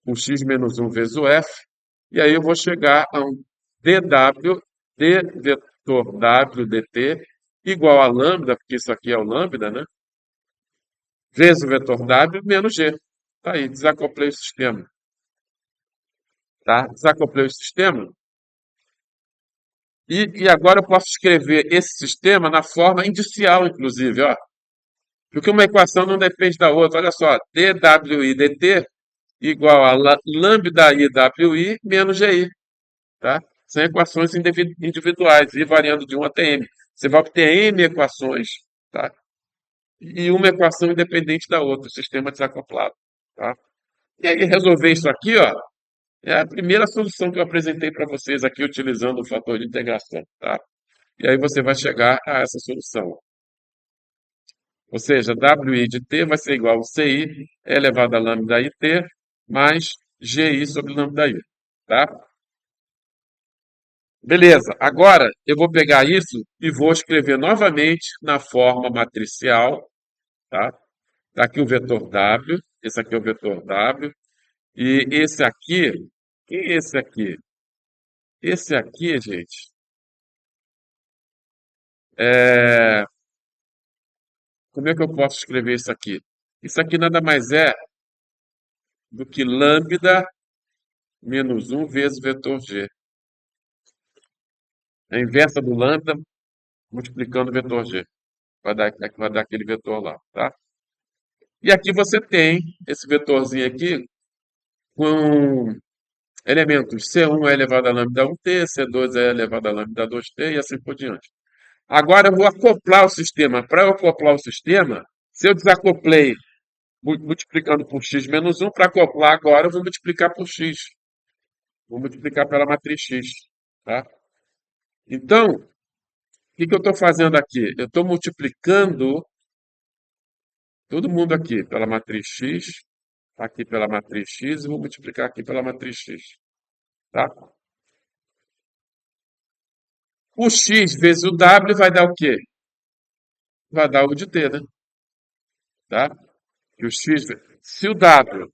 [SPEAKER 1] o x menos 1 vezes o f, e aí eu vou chegar a um dw, d vetor w dt, igual a lambda, porque isso aqui é o lambda, né? Vezes o vetor w menos g. Tá aí, desacoplei o sistema. Tá? Desacoplei o sistema. E agora eu posso escrever esse sistema na forma indicial, inclusive, ó. Porque uma equação não depende da outra. Olha só, dwi dt igual a lambda i wi menos gi. Tá? São equações individuais, e variando de 1 até m. Você vai obter m equações, tá? E uma equação independente da outra, sistema desacoplado. Tá? E aí, resolver isso aqui, ó, é a primeira solução que eu apresentei para vocês aqui, utilizando o fator de integração. Tá? E aí você vai chegar a essa solução. Ou seja, wi de t vai ser igual a ci elevado a lambda i t mais gi sobre lambda i. Tá? Beleza, agora eu vou pegar isso e vou escrever novamente na forma matricial, tá? Tá aqui o vetor W, esse aqui é o vetor W, e esse aqui, e esse aqui? Esse aqui, gente, é... como é que eu posso escrever isso aqui? Isso aqui nada mais é do que lambda menos 1 vezes vetor G. É a inversa do lambda multiplicando o vetor G. Vai dar aquele vetor lá, tá? E aqui você tem esse vetorzinho aqui com elementos C1 é elevado a lambda 1t, C2 é elevado a lambda 2t e assim por diante. Agora eu vou acoplar o sistema. Para eu acoplar o sistema, se eu desacoplei multiplicando por x menos 1, para acoplar agora eu vou multiplicar por x. Vou multiplicar pela matriz x. Tá? Então, o que eu estou fazendo aqui? Eu estou multiplicando todo mundo aqui pela matriz x, aqui pela matriz x e vou multiplicar aqui pela matriz x. Tá? O x vezes o w vai dar o quê? Vai dar o de t, né? Tá? Que o x, se o w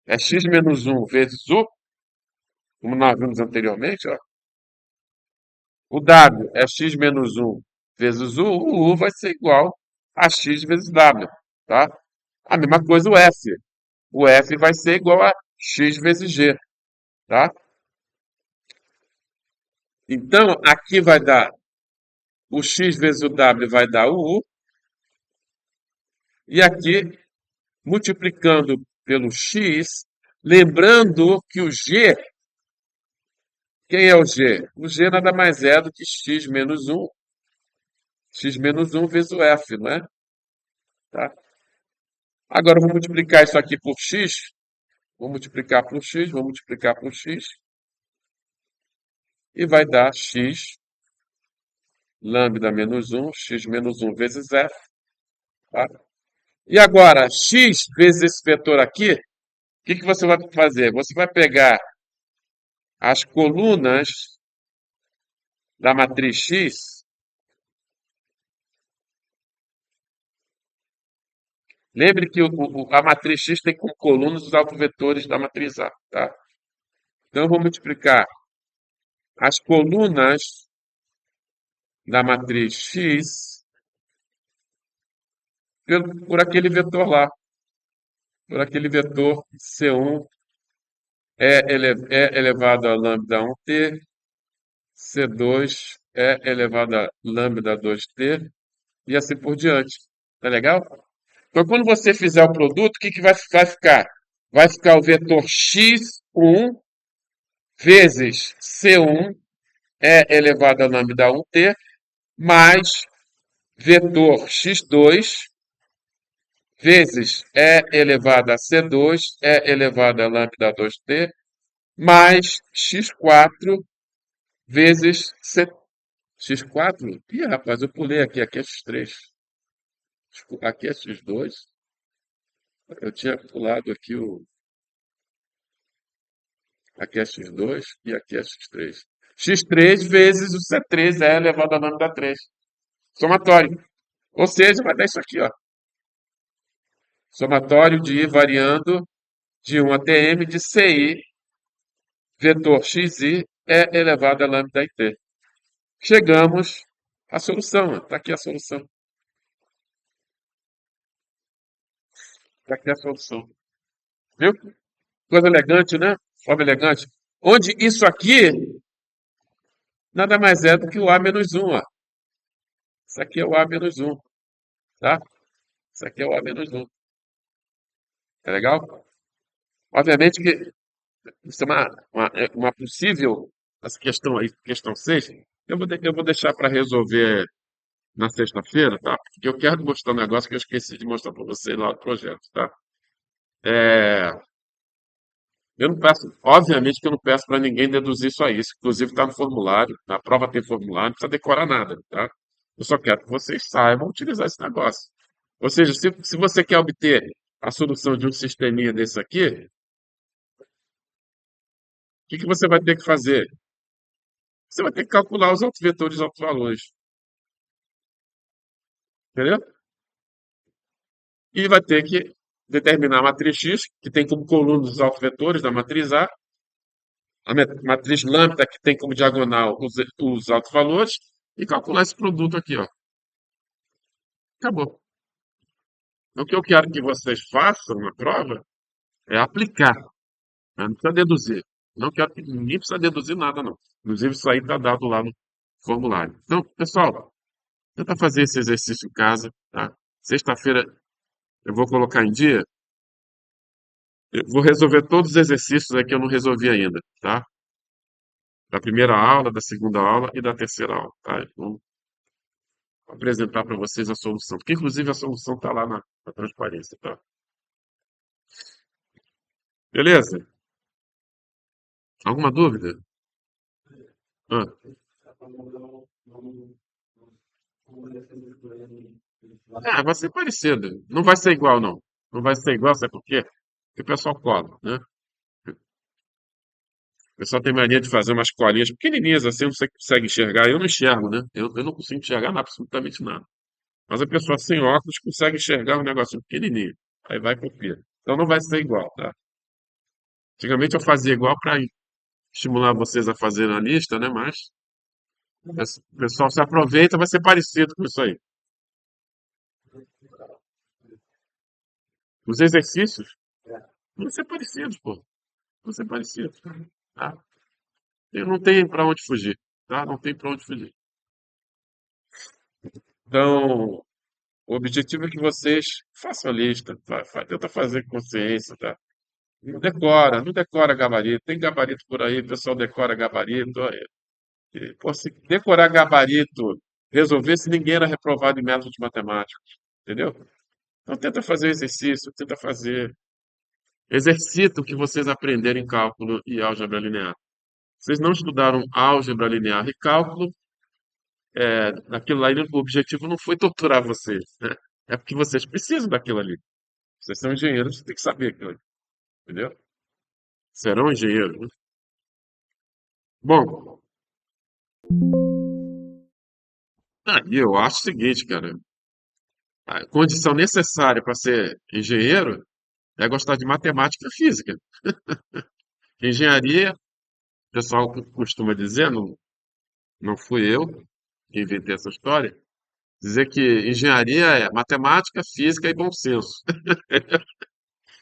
[SPEAKER 1] é x menos 1 vezes u, como nós vimos anteriormente, ó, o w é x menos 1 vezes o u vai ser igual a x vezes w. Tá? A mesma coisa o f. O f vai ser igual a x vezes g. Tá? Então, aqui vai dar o x vezes o w vai dar o u, e aqui, multiplicando pelo x, lembrando que o g, quem é o g? O g nada mais é do que x menos um vezes o f, não é? Tá? Agora eu vou multiplicar isso aqui por x, vou multiplicar por x, vou multiplicar por x, e vai dar x lambda menos um, x menos um vezes f, tá? E agora, x vezes esse vetor aqui, o que você vai fazer? Você vai pegar as colunas da matriz x. Lembre que a matriz x tem como colunas os autovetores da matriz A, tá? Então, eu vou multiplicar as colunas da matriz x por aquele vetor lá, por aquele vetor C1 é elevado a lambda 1t, C2 é elevado a lambda 2t, e assim por diante. Tá legal? Então, quando você fizer o produto, o que vai ficar? Vai ficar o vetor x1 vezes c1 é elevado a lambda 1t, mais vetor x2 vezes é elevado a c2 é elevado a lambda 2t, mais x4 vezes c. X4? Ih, rapaz, eu pulei aqui. Aqui é x3. Aqui é x2. Eu tinha pulado aqui o. Aqui é x2 e aqui é x3. X3 vezes o C3 é elevado a lambda 3. Somatório. Ou seja, vai dar isso aqui, ó. Somatório de I variando de 1 até m de CI, vetor xi é elevado a lambda t. Chegamos à solução. Está aqui a solução. Está aqui a solução. Viu? Coisa elegante, né? Forma elegante. Onde isso aqui nada mais é do que o A menos 1, ó. Isso aqui é o A menos 1, tá? Isso aqui é o A menos 1. É legal? Obviamente que isso é uma possível, essa questão aí, questão 6, eu vou deixar para resolver na sexta-feira, tá? Porque eu quero mostrar um negócio que eu esqueci de mostrar para vocês lá do projeto, tá? É, eu não peço, obviamente que eu não peço para ninguém deduzir isso aí. Isso, inclusive, está no formulário, na prova tem formulário, não precisa decorar nada, tá? Eu só quero que vocês saibam utilizar esse negócio. Ou seja, se você quer obter a solução de um sisteminha desse aqui, o que você vai ter que fazer? Você vai ter que calcular os autovetores e autovalores, entendeu? E vai ter que determinar a matriz X, que tem como coluna os autovetores da matriz a matriz lambda, que tem como diagonal os autovalores, e calcular esse produto aqui, ó. Acabou. Então, o que eu quero que vocês façam na prova é aplicar, né? Não precisa deduzir. Não quero que ninguém precisa deduzir nada, não. Inclusive, isso aí está dado lá no formulário. Então, pessoal, tenta fazer esse exercício em casa, tá? Sexta-feira eu vou colocar em dia. Eu vou resolver todos os exercícios aqui que eu não resolvi ainda, tá? Da primeira aula, da segunda aula e da terceira aula, tá? Então, vou apresentar para vocês a solução. Porque, inclusive, a solução está lá na transparência, tá? Beleza? Alguma dúvida? Ah. Vai ser parecido. Não vai ser igual, não. Não vai ser igual, sabe por quê? Porque o pessoal cola, né? O pessoal tem mania de fazer umas colinhas pequenininhas assim, você consegue enxergar. Eu não enxergo, né? Eu não consigo enxergar absolutamente nada. Mas a pessoa sem óculos consegue enxergar um negocinho pequenininho. Aí vai e copia. Então não vai ser igual, tá? Antigamente eu fazia igual para estimular vocês a fazerem a lista, né? Mas o pessoal se aproveita, vai ser parecido com isso aí. Os exercícios vão ser parecidos, pô. Vão ser parecidos, tá? Não tem para onde fugir. tá? Não tem para onde fugir. Então, o objetivo é que vocês façam a lista, tenta fazer com consciência, tá? Não decora gabarito. Tem gabarito por aí, o pessoal decora gabarito. Olha, pô, se decorar gabarito resolvesse, ninguém era reprovado em métodos matemáticos, entendeu? Então tenta fazer o exercício, tenta fazer. Exercita o que vocês aprenderam em cálculo e álgebra linear. Vocês não estudaram álgebra linear e cálculo, naquilo lá, o objetivo não foi torturar vocês, né? É porque vocês precisam daquilo ali. Vocês são engenheiros, vocês têm que saber aquilo ali, entendeu? Serão engenheiros, né? Bom, aí eu acho o seguinte, cara. A condição necessária para ser engenheiro é gostar de matemática e física. Engenharia, o pessoal costuma dizer, não fui eu que inventei essa história, dizer que engenharia é matemática, física e bom senso.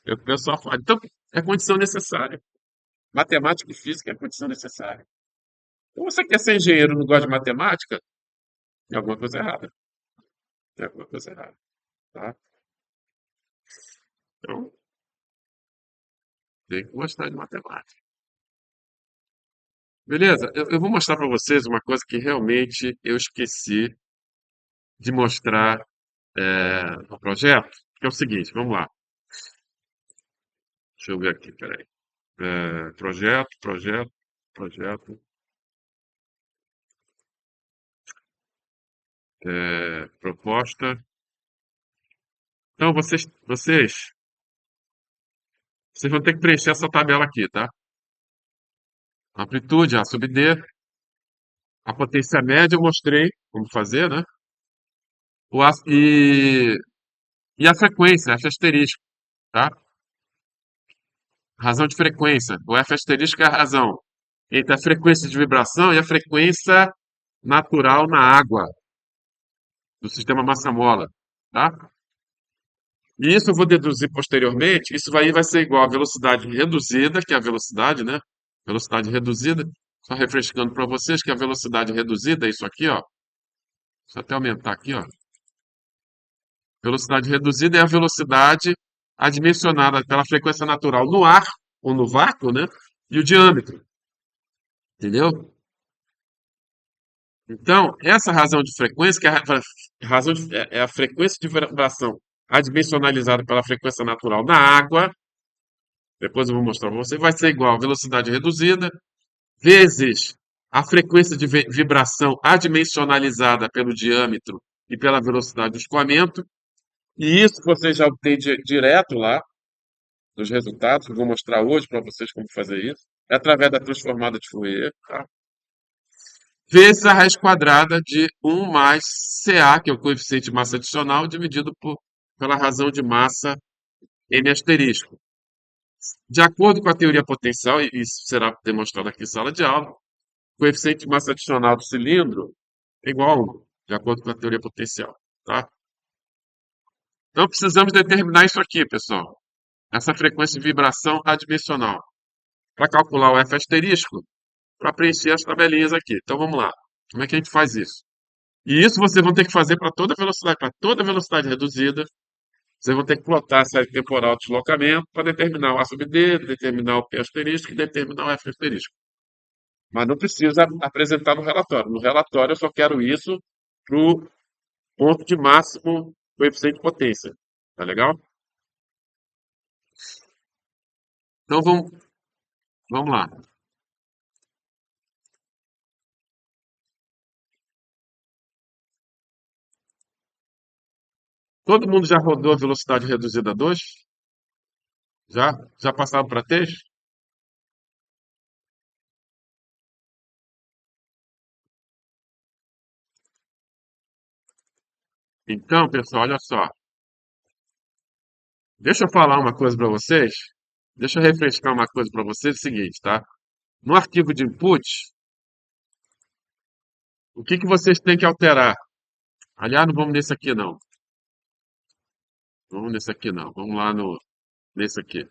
[SPEAKER 1] É o que o pessoal fala. Então, é condição necessária. Matemática e física é condição necessária. Então, você quer ser engenheiro e não gosta de matemática? Tem alguma coisa errada. Tem alguma coisa errada, tá? Então, tem que gostar de matemática. Beleza? Eu vou mostrar para vocês uma coisa que realmente eu esqueci de mostrar no projeto, que é o seguinte, vamos lá. Deixa eu ver aqui, peraí. Projeto, proposta. Então, vocês vão ter que preencher essa tabela aqui, tá? Amplitude A sub D, a potência média eu mostrei como fazer, né? E a frequência, F asterisco, tá? Razão de frequência. O F asterisco é a razão entre a frequência de vibração e a frequência natural na água do sistema massa-mola, tá? E isso eu vou deduzir posteriormente. Isso aí vai ser igual à velocidade reduzida, que é a velocidade, né? Velocidade reduzida. Só refrescando para vocês que a velocidade reduzida é isso aqui, ó. Deixa eu até aumentar aqui, ó. Velocidade reduzida é a velocidade adimensionada pela frequência natural no ar, ou no vácuo, né? E o diâmetro, entendeu? Então, essa razão de frequência, que é é a frequência de vibração adimensionalizada pela frequência natural na água, depois eu vou mostrar para você, vai ser igual a velocidade reduzida vezes a frequência de vibração adimensionalizada pelo diâmetro e pela velocidade do escoamento. E isso você já obtém direto lá nos resultados, que eu vou mostrar hoje para vocês como fazer isso, é através da transformada de Fourier, tá? Vezes a raiz quadrada de 1 mais Ca, que é o coeficiente de massa adicional, dividido pela razão de massa M asterisco. De acordo com a teoria potencial, e isso será demonstrado aqui em sala de aula, o coeficiente de massa adicional do cilindro é igual a 1, de acordo com a teoria potencial, tá? Então precisamos determinar isso aqui, pessoal. Essa frequência de vibração adimensional. Para calcular o F asterisco, para preencher as tabelinhas aqui. Então vamos lá. Como é que a gente faz isso? E isso vocês vão ter que fazer para toda velocidade reduzida. Vocês vão ter que plotar a série temporal de deslocamento para determinar o A sub D, determinar o P asterisco e determinar o F asterisco. Mas não precisa apresentar no relatório. No relatório eu só quero isso para o ponto de máximo coeficiente de potência. Tá legal? Então vamos lá. Todo mundo já rodou a velocidade reduzida a 2? Já? Já passaram para texto? Então, pessoal, olha só. Deixa eu falar uma coisa para vocês. Deixa eu refrescar uma coisa para vocês. É o seguinte, tá? No arquivo de input, o que que vocês têm que alterar? Aliás, não vamos nesse aqui, não. Vamos nesse aqui, não. Vamos lá nesse aqui.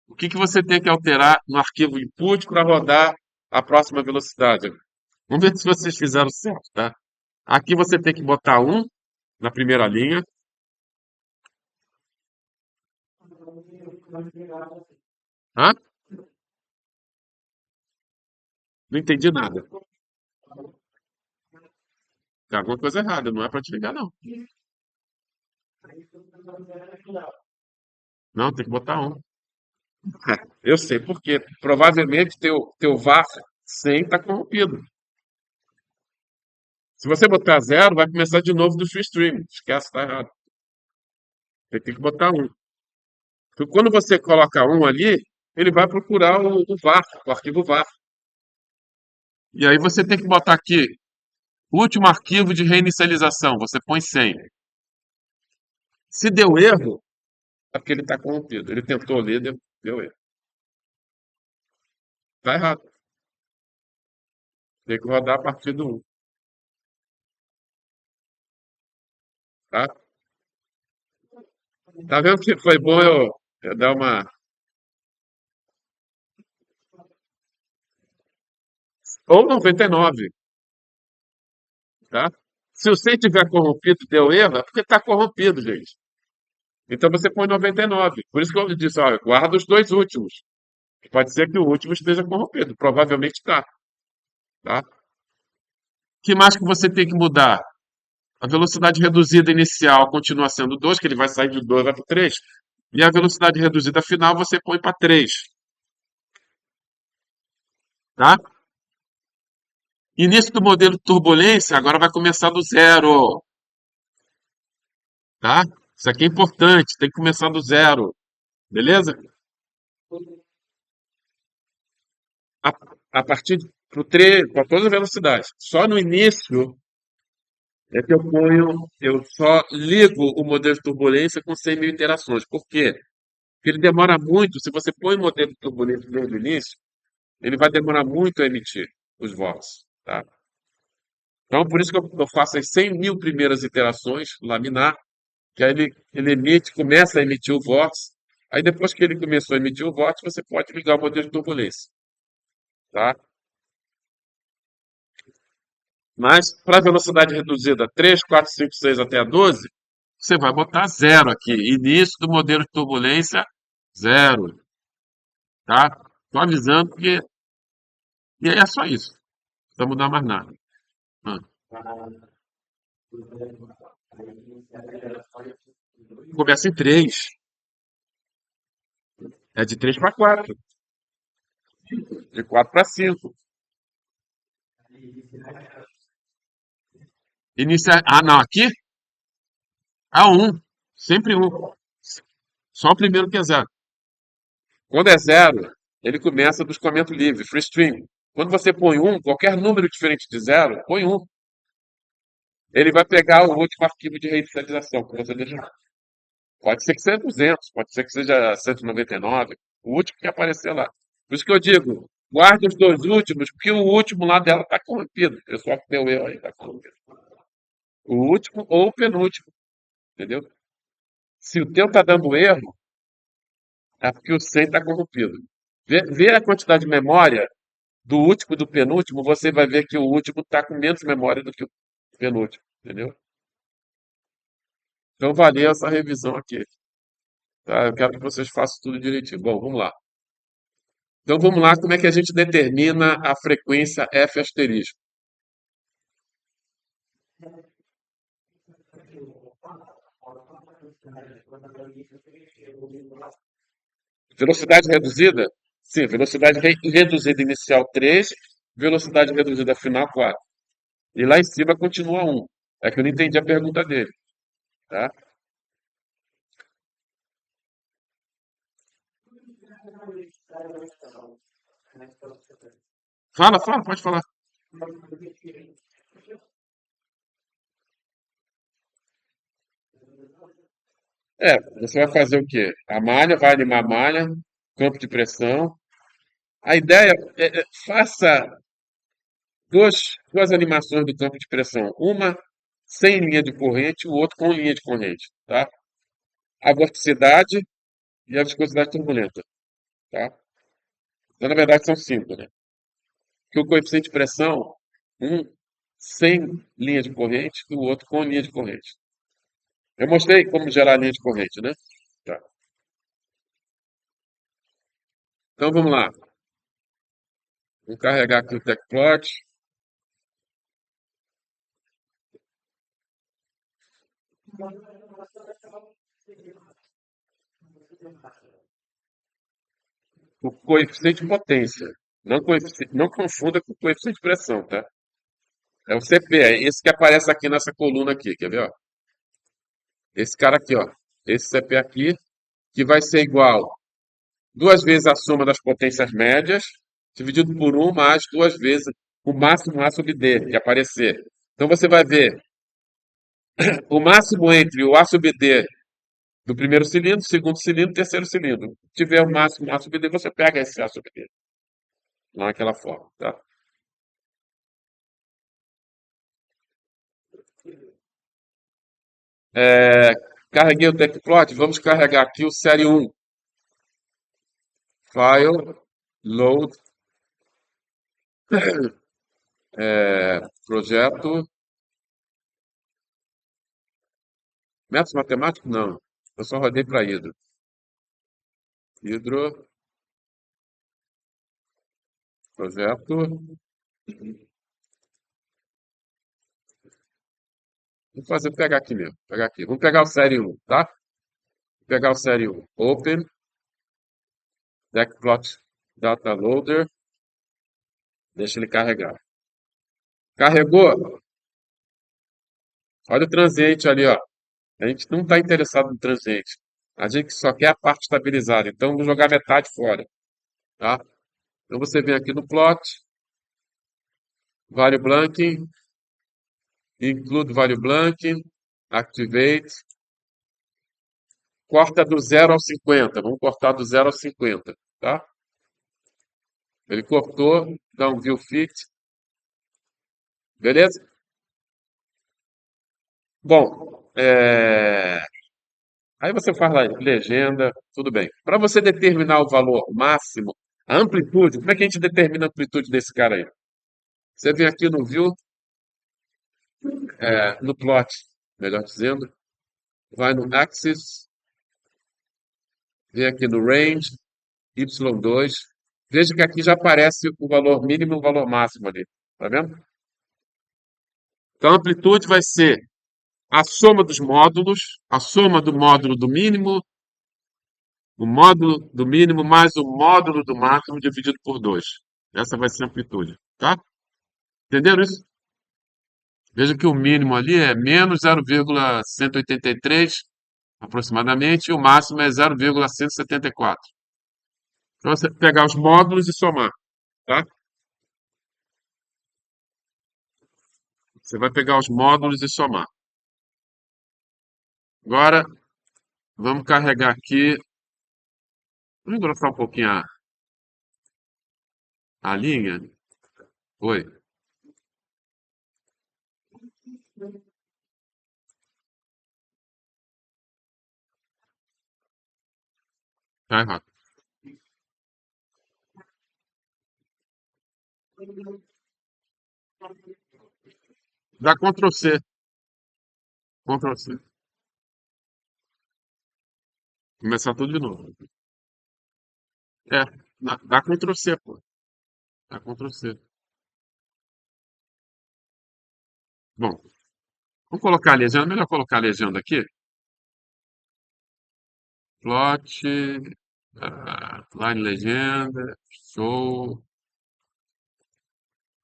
[SPEAKER 1] O que que você tem que alterar no arquivo input para rodar a próxima velocidade? Vamos ver se vocês fizeram certo, tá? Aqui você tem que botar um na primeira linha. Hã? Não entendi nada. Tem alguma coisa errada, não é para te ligar, não. Não, tem que botar um. Eu sei por quê. Provavelmente teu VAR 100 está corrompido. Se você botar zero, vai começar de novo do stream. Esquece, tá errado. Você tem que botar um. Porque quando você coloca um ali, ele vai procurar o VAR, o arquivo VAR. E aí você tem que botar aqui, último arquivo de reinicialização. Você põe 100. Se deu erro, é porque ele está corrompido. Ele tentou ler, deu erro. Tá errado. Tem que rodar a partir do um, tá? Tá vendo que foi bom eu dar uma. Ou 99, tá? Se o 100 tiver corrompido e deu erro, é porque está corrompido, gente. Então você põe 99. Por isso que eu disse, olha, guarda os dois últimos. Pode ser que o último esteja corrompido. Provavelmente está, tá? Que mais que você tem que mudar? A velocidade reduzida inicial continua sendo 2, que ele vai sair de 2 vai para 3. E a velocidade reduzida final você põe para 3, tá? Início do modelo turbulência agora vai começar do zero, tá? Isso aqui é importante, tem que começar do zero, beleza? A, a partir para 3, para todas as velocidades. Só no início é que eu só ligo o modelo de turbulência com 100 mil interações. Por quê? Porque ele demora muito. Se você põe o modelo de turbulência desde o início, ele vai demorar muito a emitir os votos, tá? Então, por isso que eu faço as 100 mil primeiras iterações, laminar, que aí ele emite, começa a emitir o votos. Aí, depois que ele começou a emitir o votos, você pode ligar o modelo de turbulência, tá? Mas, para velocidade reduzida 3, 4, 5, 6 até a 12, você vai botar zero aqui. Início do modelo de turbulência, zero, tá? Tô avisando que... E aí é só isso. Não precisa mudar mais nada. Ah. Começa em 3. É de 3 para 4. De 4 para 5. Inicia... Ah, não. Aqui? A 1. Sempre 1. Só o primeiro que é zero. Quando é zero, ele começa do escoamento livre, free stream. Quando você põe um, qualquer número diferente de zero, põe um. Ele vai pegar o último arquivo de reinicialização que você deixou. Pode ser que seja 200, pode ser que seja 199, o último que aparecer lá. Por isso que eu digo, guarda os dois últimos, porque o último lá dela está corrompido. O pessoal que deu erro aí está corrompido. O último ou o penúltimo, entendeu? Se o teu está dando erro, é porque o 100 está corrompido. Vê a quantidade de memória do último e do penúltimo, você vai ver que o último está com menos memória do que o penúltimo, entendeu? Então valeu essa revisão aqui, tá? Eu quero que vocês façam tudo direitinho. Bom, vamos lá. Então vamos lá, como é que a gente determina a frequência F asterisco? Velocidade reduzida? Sim, velocidade reduzida inicial 3, velocidade reduzida final 4. E lá em cima continua 1. É que eu não entendi a pergunta dele, tá? Fala, fala, pode falar. É, você vai fazer o quê? A malha, vai animar a malha, campo de pressão. A ideia faça duas animações do campo de pressão. Uma sem linha de corrente, o outro com linha de corrente, tá? A vorticidade e a viscosidade turbulenta, tá? Então, na verdade, são cinco, né? Porque o coeficiente de pressão um sem linha de corrente e o outro com linha de corrente. Eu mostrei como gerar linha de corrente, né? Tá. Então vamos lá. Vou carregar aqui o TechPlot. O coeficiente de potência. Não confunda com o coeficiente de pressão, tá? É o CP, é esse que aparece aqui nessa coluna aqui, quer ver? Ó? Esse cara aqui, ó. Esse CP aqui, que vai ser igual duas vezes a soma das potências médias, dividido por um mais duas vezes o máximo A sub D, que aparecer. Então você vai ver o máximo entre o A sub D do primeiro cilindro, segundo cilindro, terceiro cilindro. Se tiver o máximo A sub D, você pega esse A sub D, naquela forma, tá? É, carreguei o TechPlot, vamos carregar aqui o série 1. File, load, projeto, métodos matemáticos, não. Eu só rodei para Hidro. Hidro, projeto. Pegar aqui mesmo, pegar aqui. Vamos pegar o série 1, tá? Vou pegar o série 1. Open, Deckplot Data Loader, deixa ele carregar. Carregou? Olha o transiente ali, ó. A gente não está interessado no transiente. A gente só quer a parte estabilizada. Então, vou jogar metade fora, tá? Então, você vem aqui no plot, value blanking, include value blanking, activate, corta do 0 ao 50. Vamos cortar do 0 ao 50, tá? Ele cortou, dá um view fit, beleza? Bom, aí você faz lá, legenda, tudo bem. Para você determinar o valor máximo, a amplitude, como é que a gente determina a amplitude desse cara aí? Você vem aqui no view, no plot, melhor dizendo, vai no axis, vem aqui no range, y2. Veja que aqui já aparece o valor mínimo e o valor máximo ali. Tá vendo? Então a amplitude vai ser a soma dos módulos, a soma do módulo do mínimo, o módulo do mínimo mais o módulo do máximo dividido por 2. Essa vai ser a amplitude, tá? Entenderam isso? Veja que o mínimo ali é menos 0,183 aproximadamente, e o máximo é 0,174. Então você pegar os módulos e somar, tá? Você vai pegar os módulos e somar. Agora, vamos carregar aqui. Vamos engrossar um pouquinho a linha. Oi, tá errado. Dá Ctrl C, Ctrl C. Começar tudo de novo. É, dá Ctrl C, pô. Dá Ctrl C. Bom, vamos colocar a legenda. Melhor colocar a legenda aqui. Plot, line legenda, show.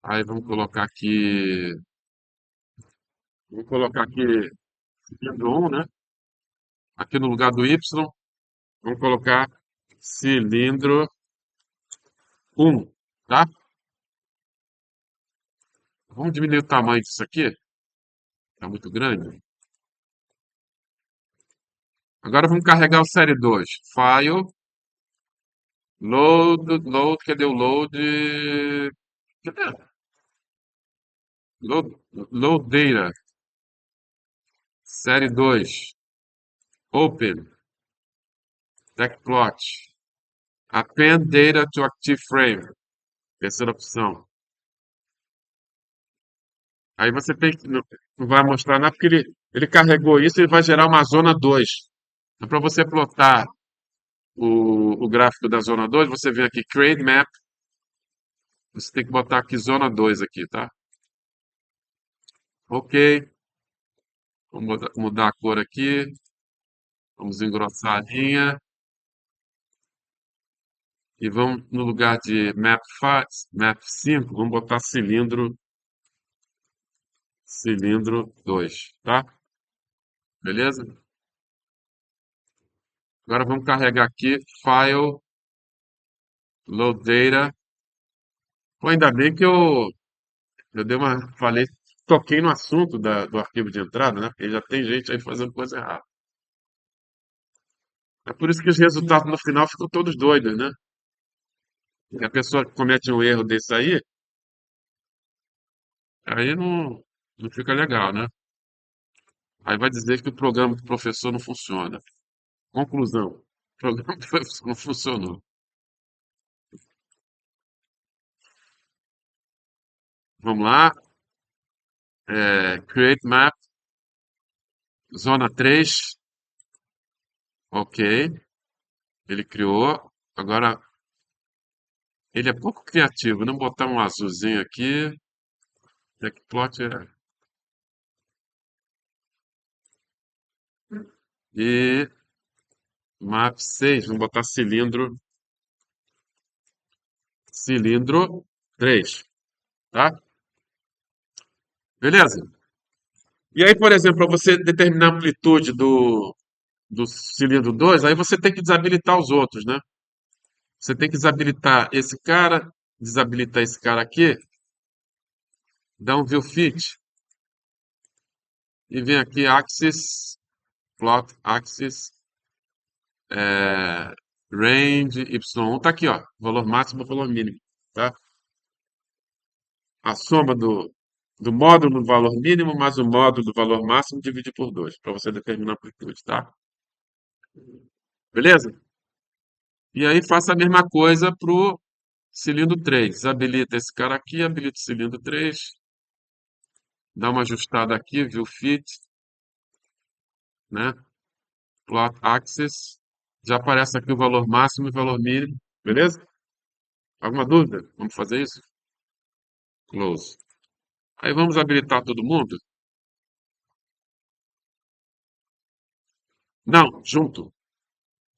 [SPEAKER 1] Aí vamos colocar aqui cilindro 1, né? Aqui no lugar do Y, vamos colocar cilindro 1, tá? Vamos diminuir o tamanho disso aqui, tá muito grande. Agora vamos carregar o série 2. File, load, cadê o load? Cadê? Load, load data, série 2. Open, TechPlot. Append data to active frame. Terceira opção. Aí você tem que. Não vai mostrar nada porque ele carregou isso e vai gerar uma zona 2. Então, para você plotar o gráfico da zona 2, você vem aqui, Create Map. Você tem que botar aqui zona 2 aqui, tá? Ok. Vamos mudar a cor aqui. Vamos engrossar a linha. E vamos, no lugar de Map 5, vamos botar cilindro 2, tá? Beleza? Agora vamos carregar aqui File, Load Data. Pô, ainda bem que eu toquei no assunto do arquivo de entrada, né? Porque já tem gente aí fazendo coisa errada. É por isso que os resultados no final ficam todos doidos, né? E a pessoa que comete um erro desse aí não fica legal, né? Aí vai dizer que o programa do professor não funciona. Conclusão, o programa do professor não funcionou. Vamos lá, Create Map, zona 3, ok, ele criou. Agora, ele é pouco criativo, não botar um azulzinho aqui, backplot e map 6, vamos botar cilindro 3, tá? Beleza? E aí, por exemplo, para você determinar a amplitude do cilindro 2, aí você tem que desabilitar os outros, né? Você tem que desabilitar esse cara, desabilitar esse cara aqui, dá um view fit e vem aqui axis, plot axis, range y1, tá aqui, ó, valor máximo, valor mínimo, tá? A soma do módulo do valor mínimo mais o módulo do valor máximo divide por 2, para você determinar a amplitude, tá? Beleza? E aí faça a mesma coisa pro cilindro 3. Habilita esse cara aqui, habilita o cilindro 3, dá uma ajustada aqui, view fit, né? Plot axis. Já aparece aqui o valor máximo e o valor mínimo. Beleza? Alguma dúvida? Vamos fazer isso? Close. Aí vamos habilitar todo mundo? Não, junto.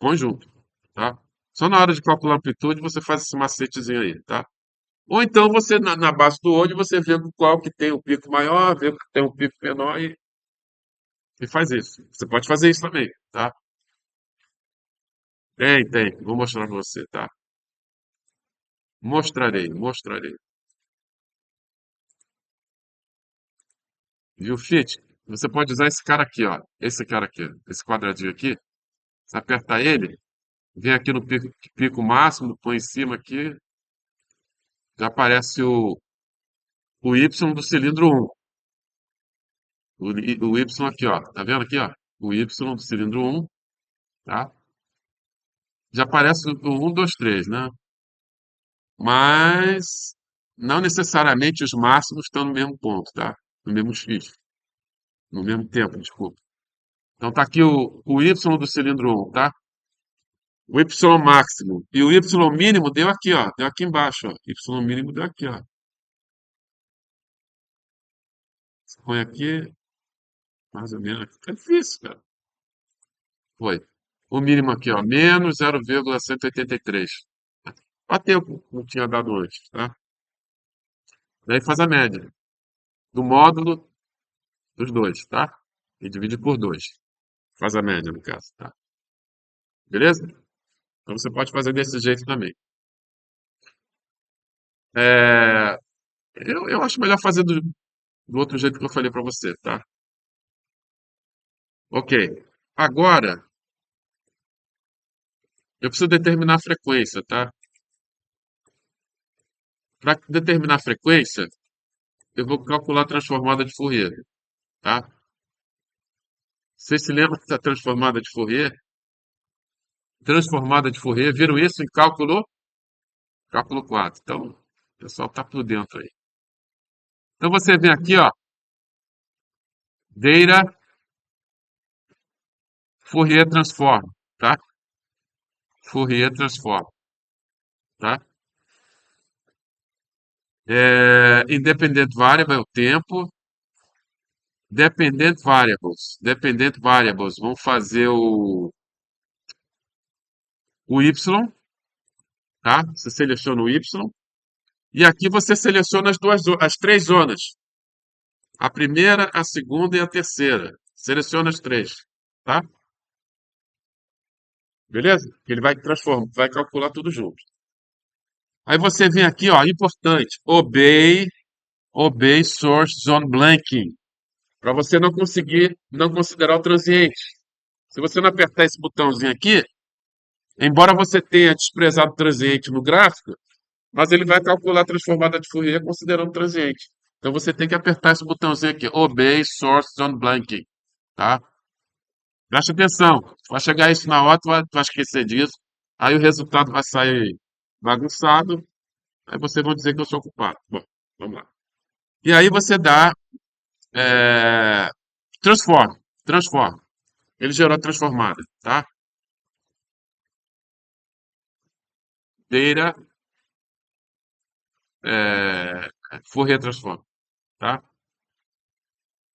[SPEAKER 1] Põe junto, tá? Só na hora de calcular a amplitude você faz esse macetezinho aí, tá? Ou então você, na base do olho, você vê qual que tem o pico maior, vê o que tem um pico menor e faz isso. Você pode fazer isso também, tá? Tem. Vou mostrar para você, tá? Mostrarei. Viu, Fit? Você pode usar esse cara aqui, ó. Esse cara aqui, esse quadradinho aqui. Você aperta ele, vem aqui no pico máximo, põe em cima aqui, já aparece o Y do cilindro 1. O Y aqui, ó. Tá vendo aqui, ó? O Y do cilindro 1, tá? Já aparece o 1, 2, 3, né? Mas não necessariamente os máximos estão no mesmo ponto, tá? No mesmo X, no mesmo tempo, desculpa. Então tá aqui o Y do cilindro 1, tá? O Y máximo. E o Y mínimo deu aqui, ó. Deu aqui embaixo, ó. Y mínimo deu aqui, ó. Você põe aqui, mais ou menos. Fica difícil, cara. Foi. O mínimo aqui, ó. Menos 0,183. Bateu com o que tinha dado antes, tá? Daí faz a média do módulo dos dois, tá? E divide por 2. Faz a média, no caso, tá? Beleza? Então você pode fazer desse jeito também. É, eu acho melhor fazer do outro jeito que eu falei para você, tá? Ok. Agora, eu preciso determinar a frequência, tá? Para determinar a frequência, eu vou calcular a transformada de Fourier, tá? Vocês se lembram da transformada de Fourier? Transformada de Fourier, viram isso em cálculo? Cálculo 4. Então, o pessoal tá por dentro aí. Então você vem aqui, ó. Data Fourier Transform, tá? Fourier Transform, tá? Independent Variable é o tempo. Dependent Variables, vamos fazer o Y, tá? Você seleciona o Y. E aqui você seleciona as três zonas. A primeira, a segunda e a terceira. Seleciona as três, tá? Beleza? Ele vai transformar, vai calcular tudo junto. Aí você vem aqui, ó, importante, obey source zone blanking, para você não conseguir não considerar o transiente. Se você não apertar esse botãozinho aqui, embora você tenha desprezado o transiente no gráfico, mas ele vai calcular a transformada de Fourier considerando o transiente. Então você tem que apertar esse botãozinho aqui, obey source zone blanking, tá? Preste atenção, vai chegar isso na hora, tu vai esquecer disso, aí o resultado vai sair bagunçado, aí vocês vão dizer que eu sou culpado. Bom, vamos lá. E aí você dá é, transform, transform. Ele gerou a transformada, tá? Data Fourier transform, tá?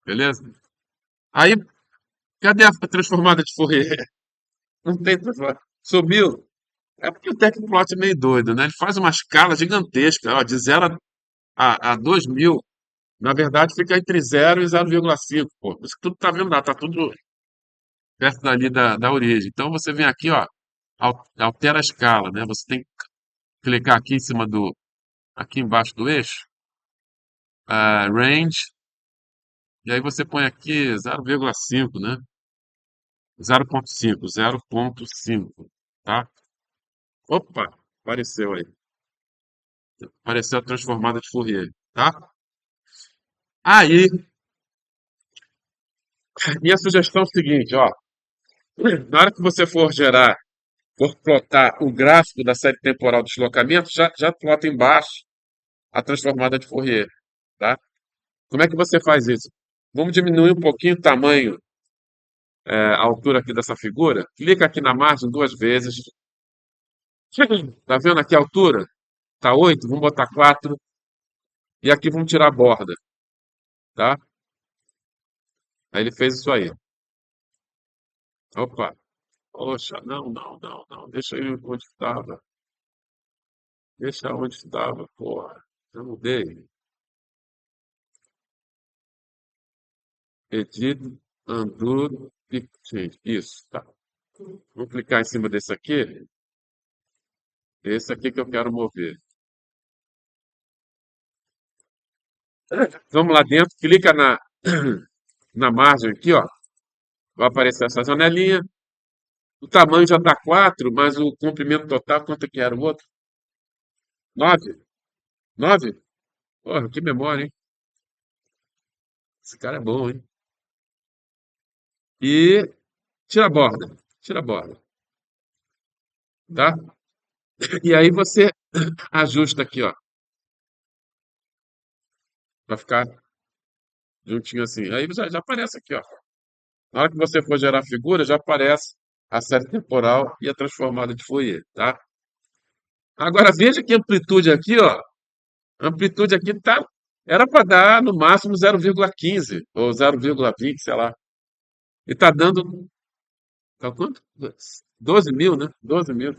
[SPEAKER 1] Beleza? Aí, cadê a transformada de Fourier? Não tem transformada. Sumiu. É porque o Tecplot é meio doido, né? Ele faz uma escala gigantesca, ó, de 0 a 2000. Na verdade, fica entre 0 e 0,5, pô. Isso que tudo tá vendo lá, tá tudo perto dali da origem. Então você vem aqui, ó, altera a escala, né? Você tem que clicar aqui em cima aqui embaixo do eixo, range, e aí você põe aqui 0,5, né? 0,5, 0,5, tá? Opa, apareceu aí. Apareceu a transformada de Fourier, tá? Aí, minha sugestão é o seguinte, ó. Na hora que você for plotar o gráfico da série temporal de deslocamento, já plota embaixo a transformada de Fourier, tá? Como é que você faz isso? Vamos diminuir um pouquinho o tamanho, a altura aqui dessa figura. Clica aqui na margem duas vezes. Tá vendo aqui a altura? Tá 8, vamos botar 4. E aqui vamos tirar a borda, tá? Aí ele fez isso aí. Opa, poxa, não, não, não, não. Deixa ele onde estava. Deixa onde estava, porra. Eu mudei. Edit, undo e change. Isso, tá. Vou clicar em cima desse aqui. Esse aqui que eu quero mover. Vamos lá dentro, clica na margem aqui, ó. Vai aparecer essa janelinha. O tamanho já está 4, mas o comprimento total, quanto que era o outro? 9? 9? Porra, que memória, hein? Esse cara é bom, hein? E tira a borda. Tira a borda, tá? E aí você ajusta aqui, ó. Pra ficar juntinho assim. Aí já aparece aqui, ó. Na hora que você for gerar a figura, já aparece a série temporal e a transformada de Fourier, tá? Agora veja que amplitude aqui, ó. A amplitude aqui tá. Era para dar no máximo 0,15 ou 0,20, sei lá. E tá dando. Tá quanto? 12 mil, né? 12 mil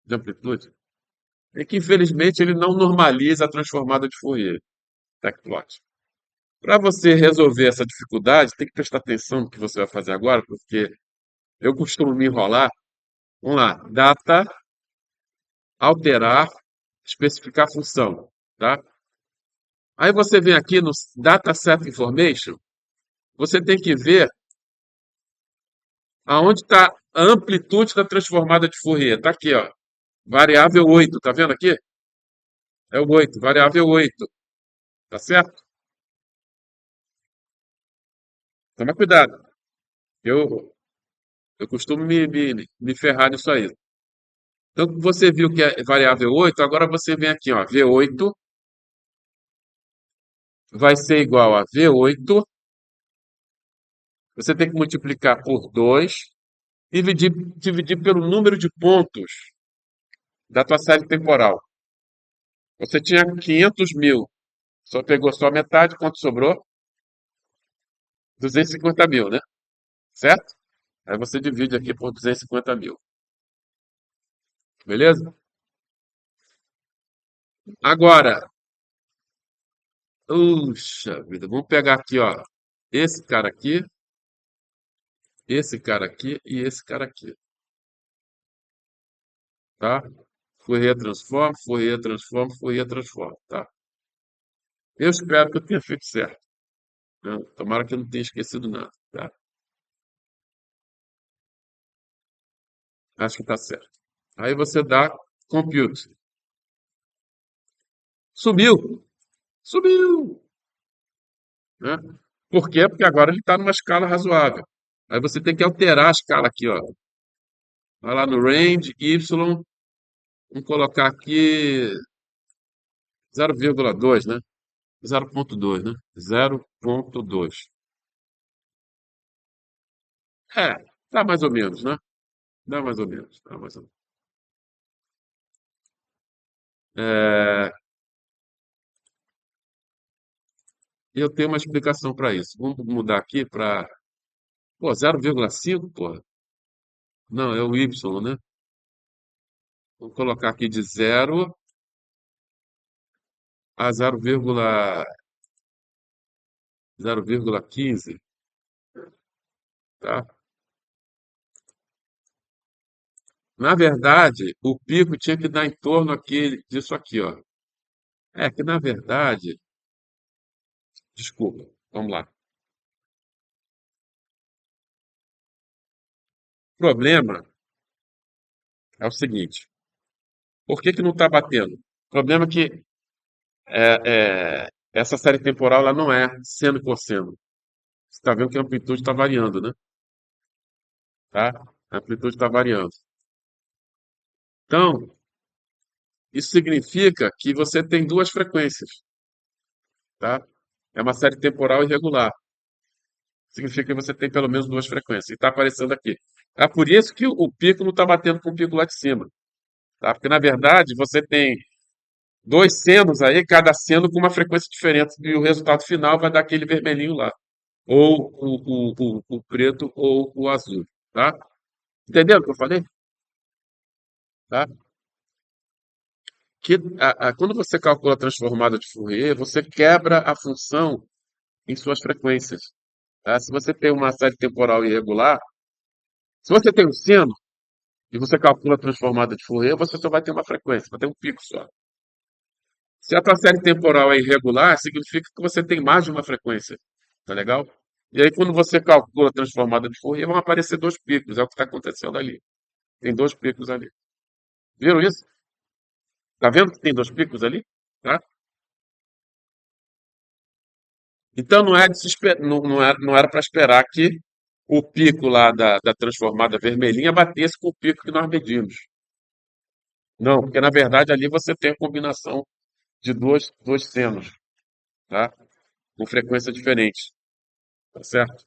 [SPEAKER 1] de amplitude. É que infelizmente ele não normaliza a transformada de Fourier, TechPlot. Para você resolver essa dificuldade, tem que prestar atenção no que você vai fazer agora, porque eu costumo me enrolar. Vamos lá, data, alterar, especificar função, tá? Aí você vem aqui no Dataset Information, você tem que ver aonde está a amplitude da transformada de Fourier. Está aqui, ó, variável 8, tá vendo aqui? É o 8, variável 8, tá certo? Toma cuidado, eu costumo me ferrar nisso aí. Então, você viu que é variável 8, agora você vem aqui, ó, V8 vai ser igual a V8 Você tem que multiplicar por 2 e dividir pelo número de pontos da tua série temporal. Você tinha 500 mil, só pegou só metade, quanto sobrou? 250 mil, né? Certo? Aí você divide aqui por 250 mil. Beleza? Agora, puxa vida, vamos pegar aqui, ó. Esse cara aqui, esse cara aqui e esse cara aqui, tá? Fourier transform, Fourier transform, Fourier transform, tá? Eu espero que eu tenha feito certo, né? Tomara que eu não tenha esquecido nada, tá? Acho que tá certo. Aí você dá compute. Subiu, subiu, né? Por quê? Porque agora ele está numa escala razoável. Aí você tem que alterar a escala aqui, ó. Vai lá no range, Y, vamos colocar aqui 0,2, né? 0,2, né? 0,2. É, dá mais ou menos, né? Dá mais ou menos, dá mais ou menos. É, eu tenho uma explicação para isso. Vamos mudar aqui para, pô, 0,5, pô. Não, é o Y, né? Vou colocar aqui de 0 a 0,15, tá? Na verdade, o pico tinha que dar em torno aqui, disso aqui, ó. É que, na verdade, desculpa, vamos lá. O problema é o seguinte, por que que não está batendo? O problema é que essa série temporal ela não é seno e cosseno. Você está vendo que a amplitude está variando, né? Tá? A amplitude está variando. Então, isso significa que você tem duas frequências, tá? É uma série temporal irregular. Significa que você tem pelo menos duas frequências. E está aparecendo aqui. É por isso que o pico não está batendo com o pico lá de cima. Tá? Porque, na verdade, você tem dois senos aí, cada seno com uma frequência diferente. E o resultado final vai dar aquele vermelhinho lá. Ou o preto ou o azul. Tá? Entendeu o que eu falei? Tá? Que, quando você calcula a transformada de Fourier, você quebra a função em suas frequências. Tá? Se você tem uma série temporal irregular, se você tem um seno, e você calcula a transformada de Fourier, você só vai ter uma frequência, vai ter um pico só. Se a tua série temporal é irregular, significa que você tem mais de uma frequência. Tá legal? E aí, quando você calcula a transformada de Fourier, vão aparecer dois picos. É o que está acontecendo ali. Tem dois picos ali. Viram isso? Tá vendo que tem dois picos ali? Tá? Então, não era para esperar que o pico lá da transformada vermelhinha batesse com o pico que nós medimos. Não, porque na verdade ali você tem a combinação de dois senos, tá? Com frequência diferente, tá certo?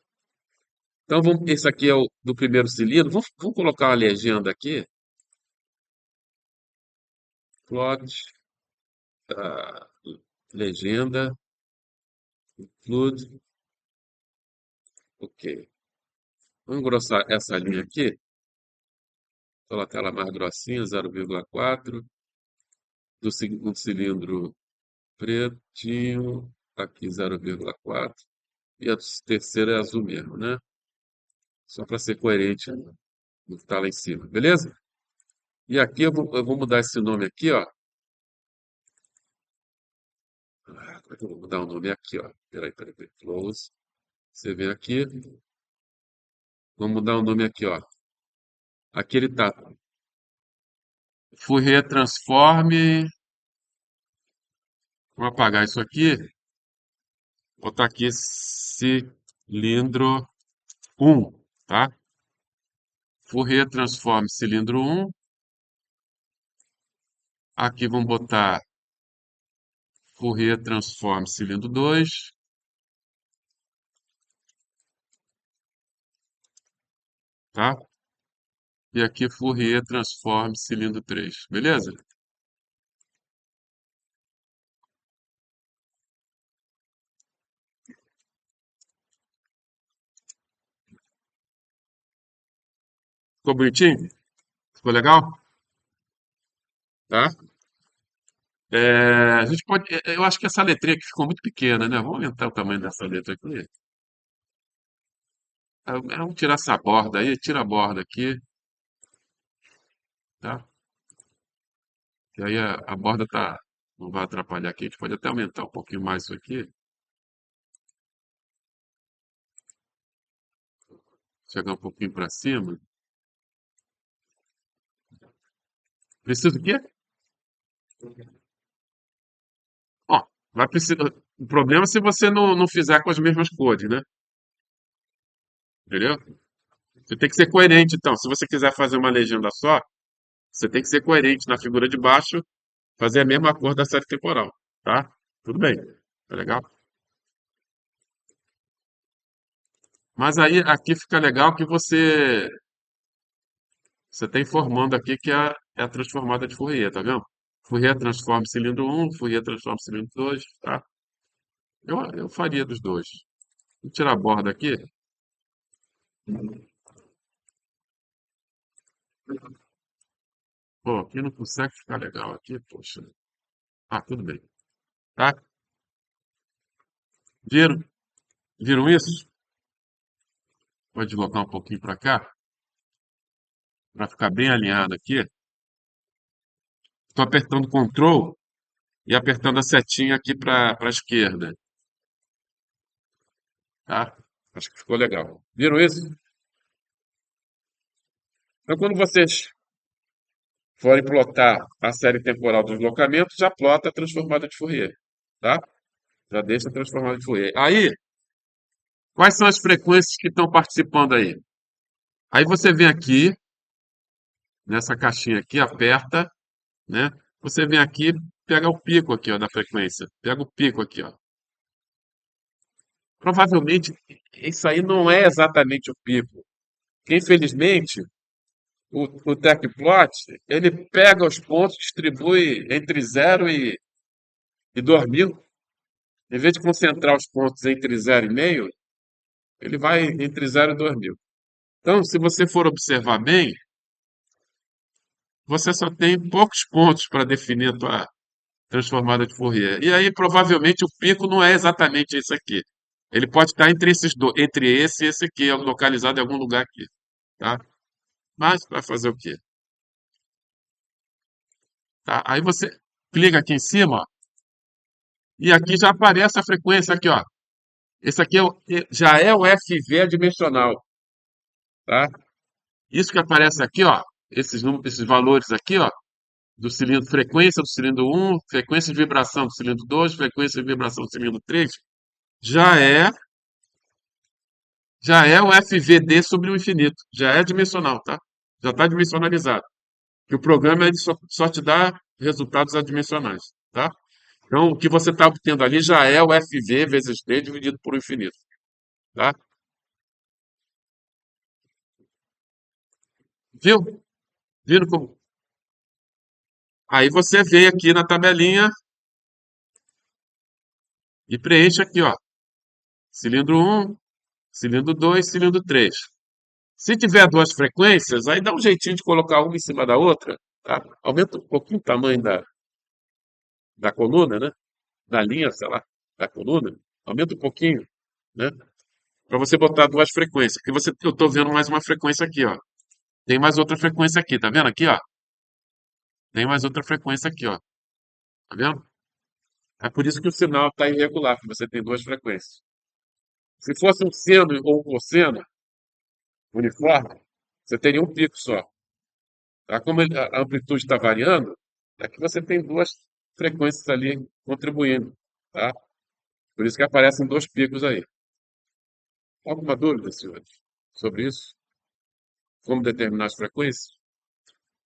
[SPEAKER 1] Então, esse aqui é o do primeiro cilindro. Vamos colocar uma legenda aqui. Plot, ah, legenda, include. Ok. Vamos engrossar essa linha aqui. Colocar ela mais grossinha, 0,4. Do segundo cilindro pretinho, aqui 0,4. E a terceira é azul mesmo, né? Só para ser coerente no que está lá em cima, beleza? E aqui eu vou mudar esse nome aqui, ó. Como é que eu vou mudar o nome aqui, ó? Peraí. Close. Você vem aqui. Vamos mudar o nome aqui, ó. Aqui ele tá. Fourier Transform. Vamos apagar isso aqui. Botar aqui cilindro um, tá? Fourier Transform cilindro um. Aqui vamos botar Fourier Transform cilindro 2. tá? E aqui Fourier transform cilindro 3, beleza? Ficou bonitinho? Ficou legal? Tá? A gente pode. Eu acho que essa letrinha aqui ficou muito pequena, né? Vamos aumentar o tamanho dessa letra aqui. Vamos tirar essa borda aí, tira a borda aqui, tá? Que aí a borda tá, não vai atrapalhar aqui. A gente pode até aumentar um pouquinho mais isso aqui. Chegar um pouquinho para cima. Precisa o quê? Ó, vai precisar. O problema é se você não fizer com as mesmas cores, né? Entendeu? Você tem que ser coerente, então. Se você quiser fazer uma legenda só, você tem que ser coerente na figura de baixo, fazer a mesma cor da série temporal, tá? Tudo bem. Tá legal? Mas aí aqui fica legal que você está informando aqui que é a transformada de Fourier, tá vendo? Fourier transforma cilindro um, Fourier transforma cilindro 2, tá? Eu faria dos dois. Vou tirar a borda aqui. Pô, aqui não consegue ficar legal aqui, poxa. Ah, tudo bem. Tá? Viram? Viram isso? Vou deslocar um pouquinho para cá, para ficar bem alinhado aqui. Estou apertando Ctrl e apertando a setinha aqui para a esquerda, tá? Acho que ficou legal. Viram isso? Então, quando vocês forem plotar a série temporal dos deslocamentos, já plota a transformada de Fourier, tá? Já deixa a transformada de Fourier. Aí, quais são as frequências que estão participando aí? Aí você vem aqui, nessa caixinha aqui, aperta, né? Você vem aqui, pega o pico aqui, ó, da frequência. Pega o pico aqui, ó. Provavelmente, isso aí não é exatamente o pico. Porque, infelizmente, o TechPlot, ele pega os pontos, distribui entre 0 e 2000. Em vez de concentrar os pontos entre 0,5, ele vai entre 0 e 2000. Então, se você for observar bem, você só tem poucos pontos para definir a tua transformada de Fourier. E aí, provavelmente, o pico não é exatamente esse aqui. Ele pode estar entre esses dois, entre esse e esse aqui, localizado em algum lugar aqui, tá? Mas vai fazer o quê? Tá? Aí você clica aqui em cima, ó, e aqui já aparece a frequência aqui, ó. Esse aqui já é o FV adimensional, tá? Isso que aparece aqui, ó, esses valores aqui, ó, do cilindro, frequência do cilindro um, frequência de vibração do cilindro 2, frequência de vibração do cilindro 3, já é já é o FVD sobre o infinito, já é dimensional, tá? Já está dimensionalizado. Que o programa ele só te dá resultados adimensionais, tá? Então, o que você está obtendo ali já é o FV vezes T dividido por infinito, tá? Viu? Viram como? Aí você vem aqui na tabelinha e preenche aqui, ó. Cilindro um, cilindro 2, cilindro 3. Se tiver duas frequências, aí dá um jeitinho de colocar uma em cima da outra, tá? Aumenta um pouquinho o tamanho da coluna, né? Da linha, sei lá, da coluna. Aumenta um pouquinho, né? Para você botar duas frequências. Porque eu estou vendo mais uma frequência aqui, ó. Tem mais outra frequência aqui, tá vendo aqui, ó? Tem mais outra frequência aqui, ó. Tá vendo? É por isso que o sinal está irregular, porque você tem duas frequências. Se fosse um seno ou um cosseno uniforme, você teria um pico só. Tá? Como a amplitude está variando, é que você tem duas frequências ali contribuindo. Tá? Por isso que aparecem dois picos aí. Alguma dúvida, senhores, sobre isso? Como determinar as frequências?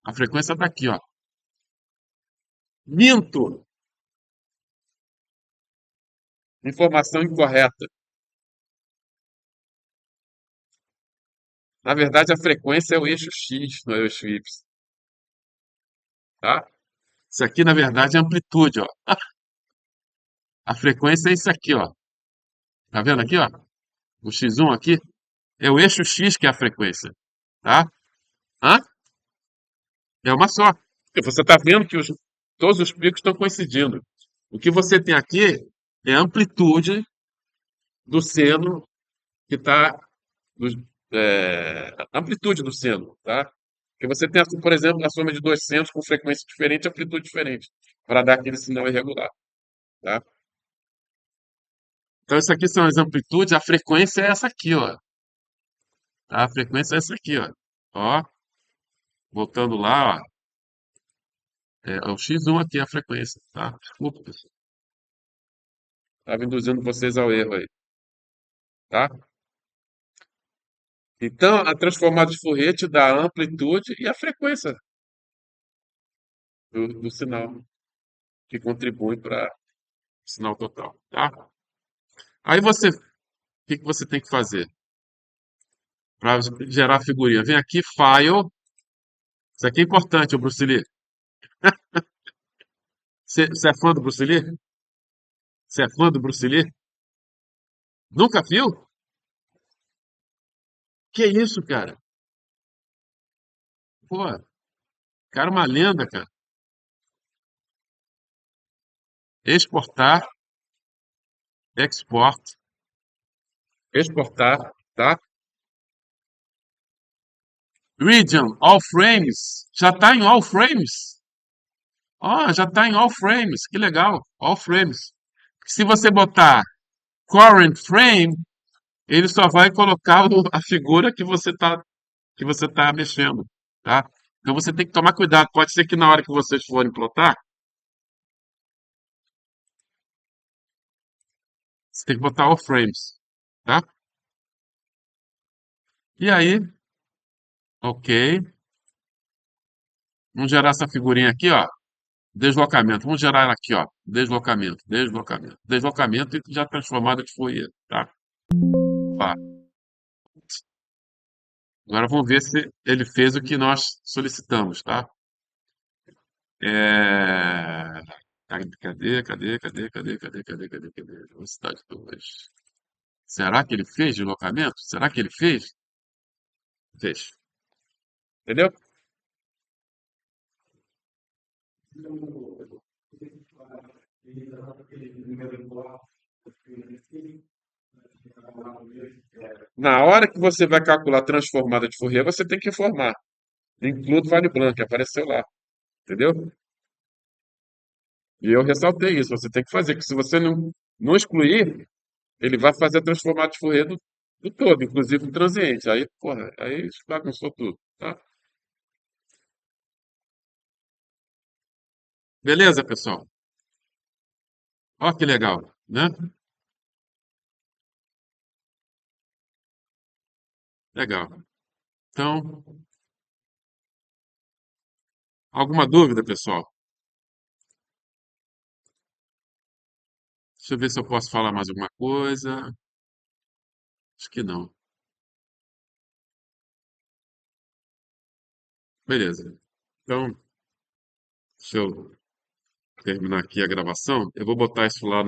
[SPEAKER 1] A frequência está aqui, ó. Minto! Informação incorreta. Na verdade, a frequência é o eixo X, não é o eixo Y, tá? Isso aqui, na verdade, é amplitude, ó. A frequência é isso aqui, ó. Tá vendo aqui, ó? O X1 aqui é o eixo X que é a frequência, tá? Hã? É uma só. Porque você está vendo que todos os picos estão coincidindo. O que você tem aqui é a amplitude do seno que está. Amplitude do seno, tá? Porque você tem, por exemplo, a soma de dois senos com frequência diferente e amplitude diferente, para dar aquele sinal irregular, tá? Então, isso aqui são as amplitudes, a frequência é essa aqui, ó. Tá? A frequência é essa aqui, ó. Ó, voltando lá, ó. É o X1 aqui, a frequência, tá? Desculpa, pessoal. Estava induzindo vocês ao erro aí, tá? Então, a transformada de Fourier te dá a amplitude e a frequência do sinal, que contribui para o sinal total, tá? Aí você, o que que você tem que fazer para gerar a figurinha? Vem aqui, File. Isso aqui é importante, o Bruce Lee. Você é fã do Bruce Lee? Você é fã do Bruce Lee? Nunca viu? Que isso, cara? Pô, cara, é uma lenda, cara. Exportar, export, exportar, tá? Region, all frames. Já está em all frames. Ó, já está em all frames. Que legal. All frames. Se você botar current frame, ele só vai colocar a figura que você tá mexendo, tá? Então você tem que tomar cuidado. Pode ser que na hora que vocês forem plotar, você tem que botar all frames, tá? E aí, ok. Vamos gerar essa figurinha aqui, ó. Deslocamento. Vamos gerar ela aqui, ó. Deslocamento, deslocamento, deslocamento e já transformada de Fourier, tá? Ó, agora vamos ver se ele fez o que nós solicitamos, tá? É... Cadê? Velocidade 2. Será que ele fez deslocamento? Será que ele fez? Fez. Entendeu? Na hora que você vai calcular a transformada de Fourier, você tem que informar. Include Vale Blanc, apareceu lá. Entendeu? E eu ressaltei isso. Você tem que fazer, porque se você não excluir, ele vai fazer a transformada de Fourier do todo, inclusive do transiente. Aí, porra, aí bagunçou tudo, tá? Beleza, pessoal? Ó que legal, né? Legal. Então, alguma dúvida, pessoal? Deixa eu ver se eu posso falar mais alguma coisa. Acho que não. Beleza. Então, deixa eu terminar aqui a gravação. Eu vou botar isso lá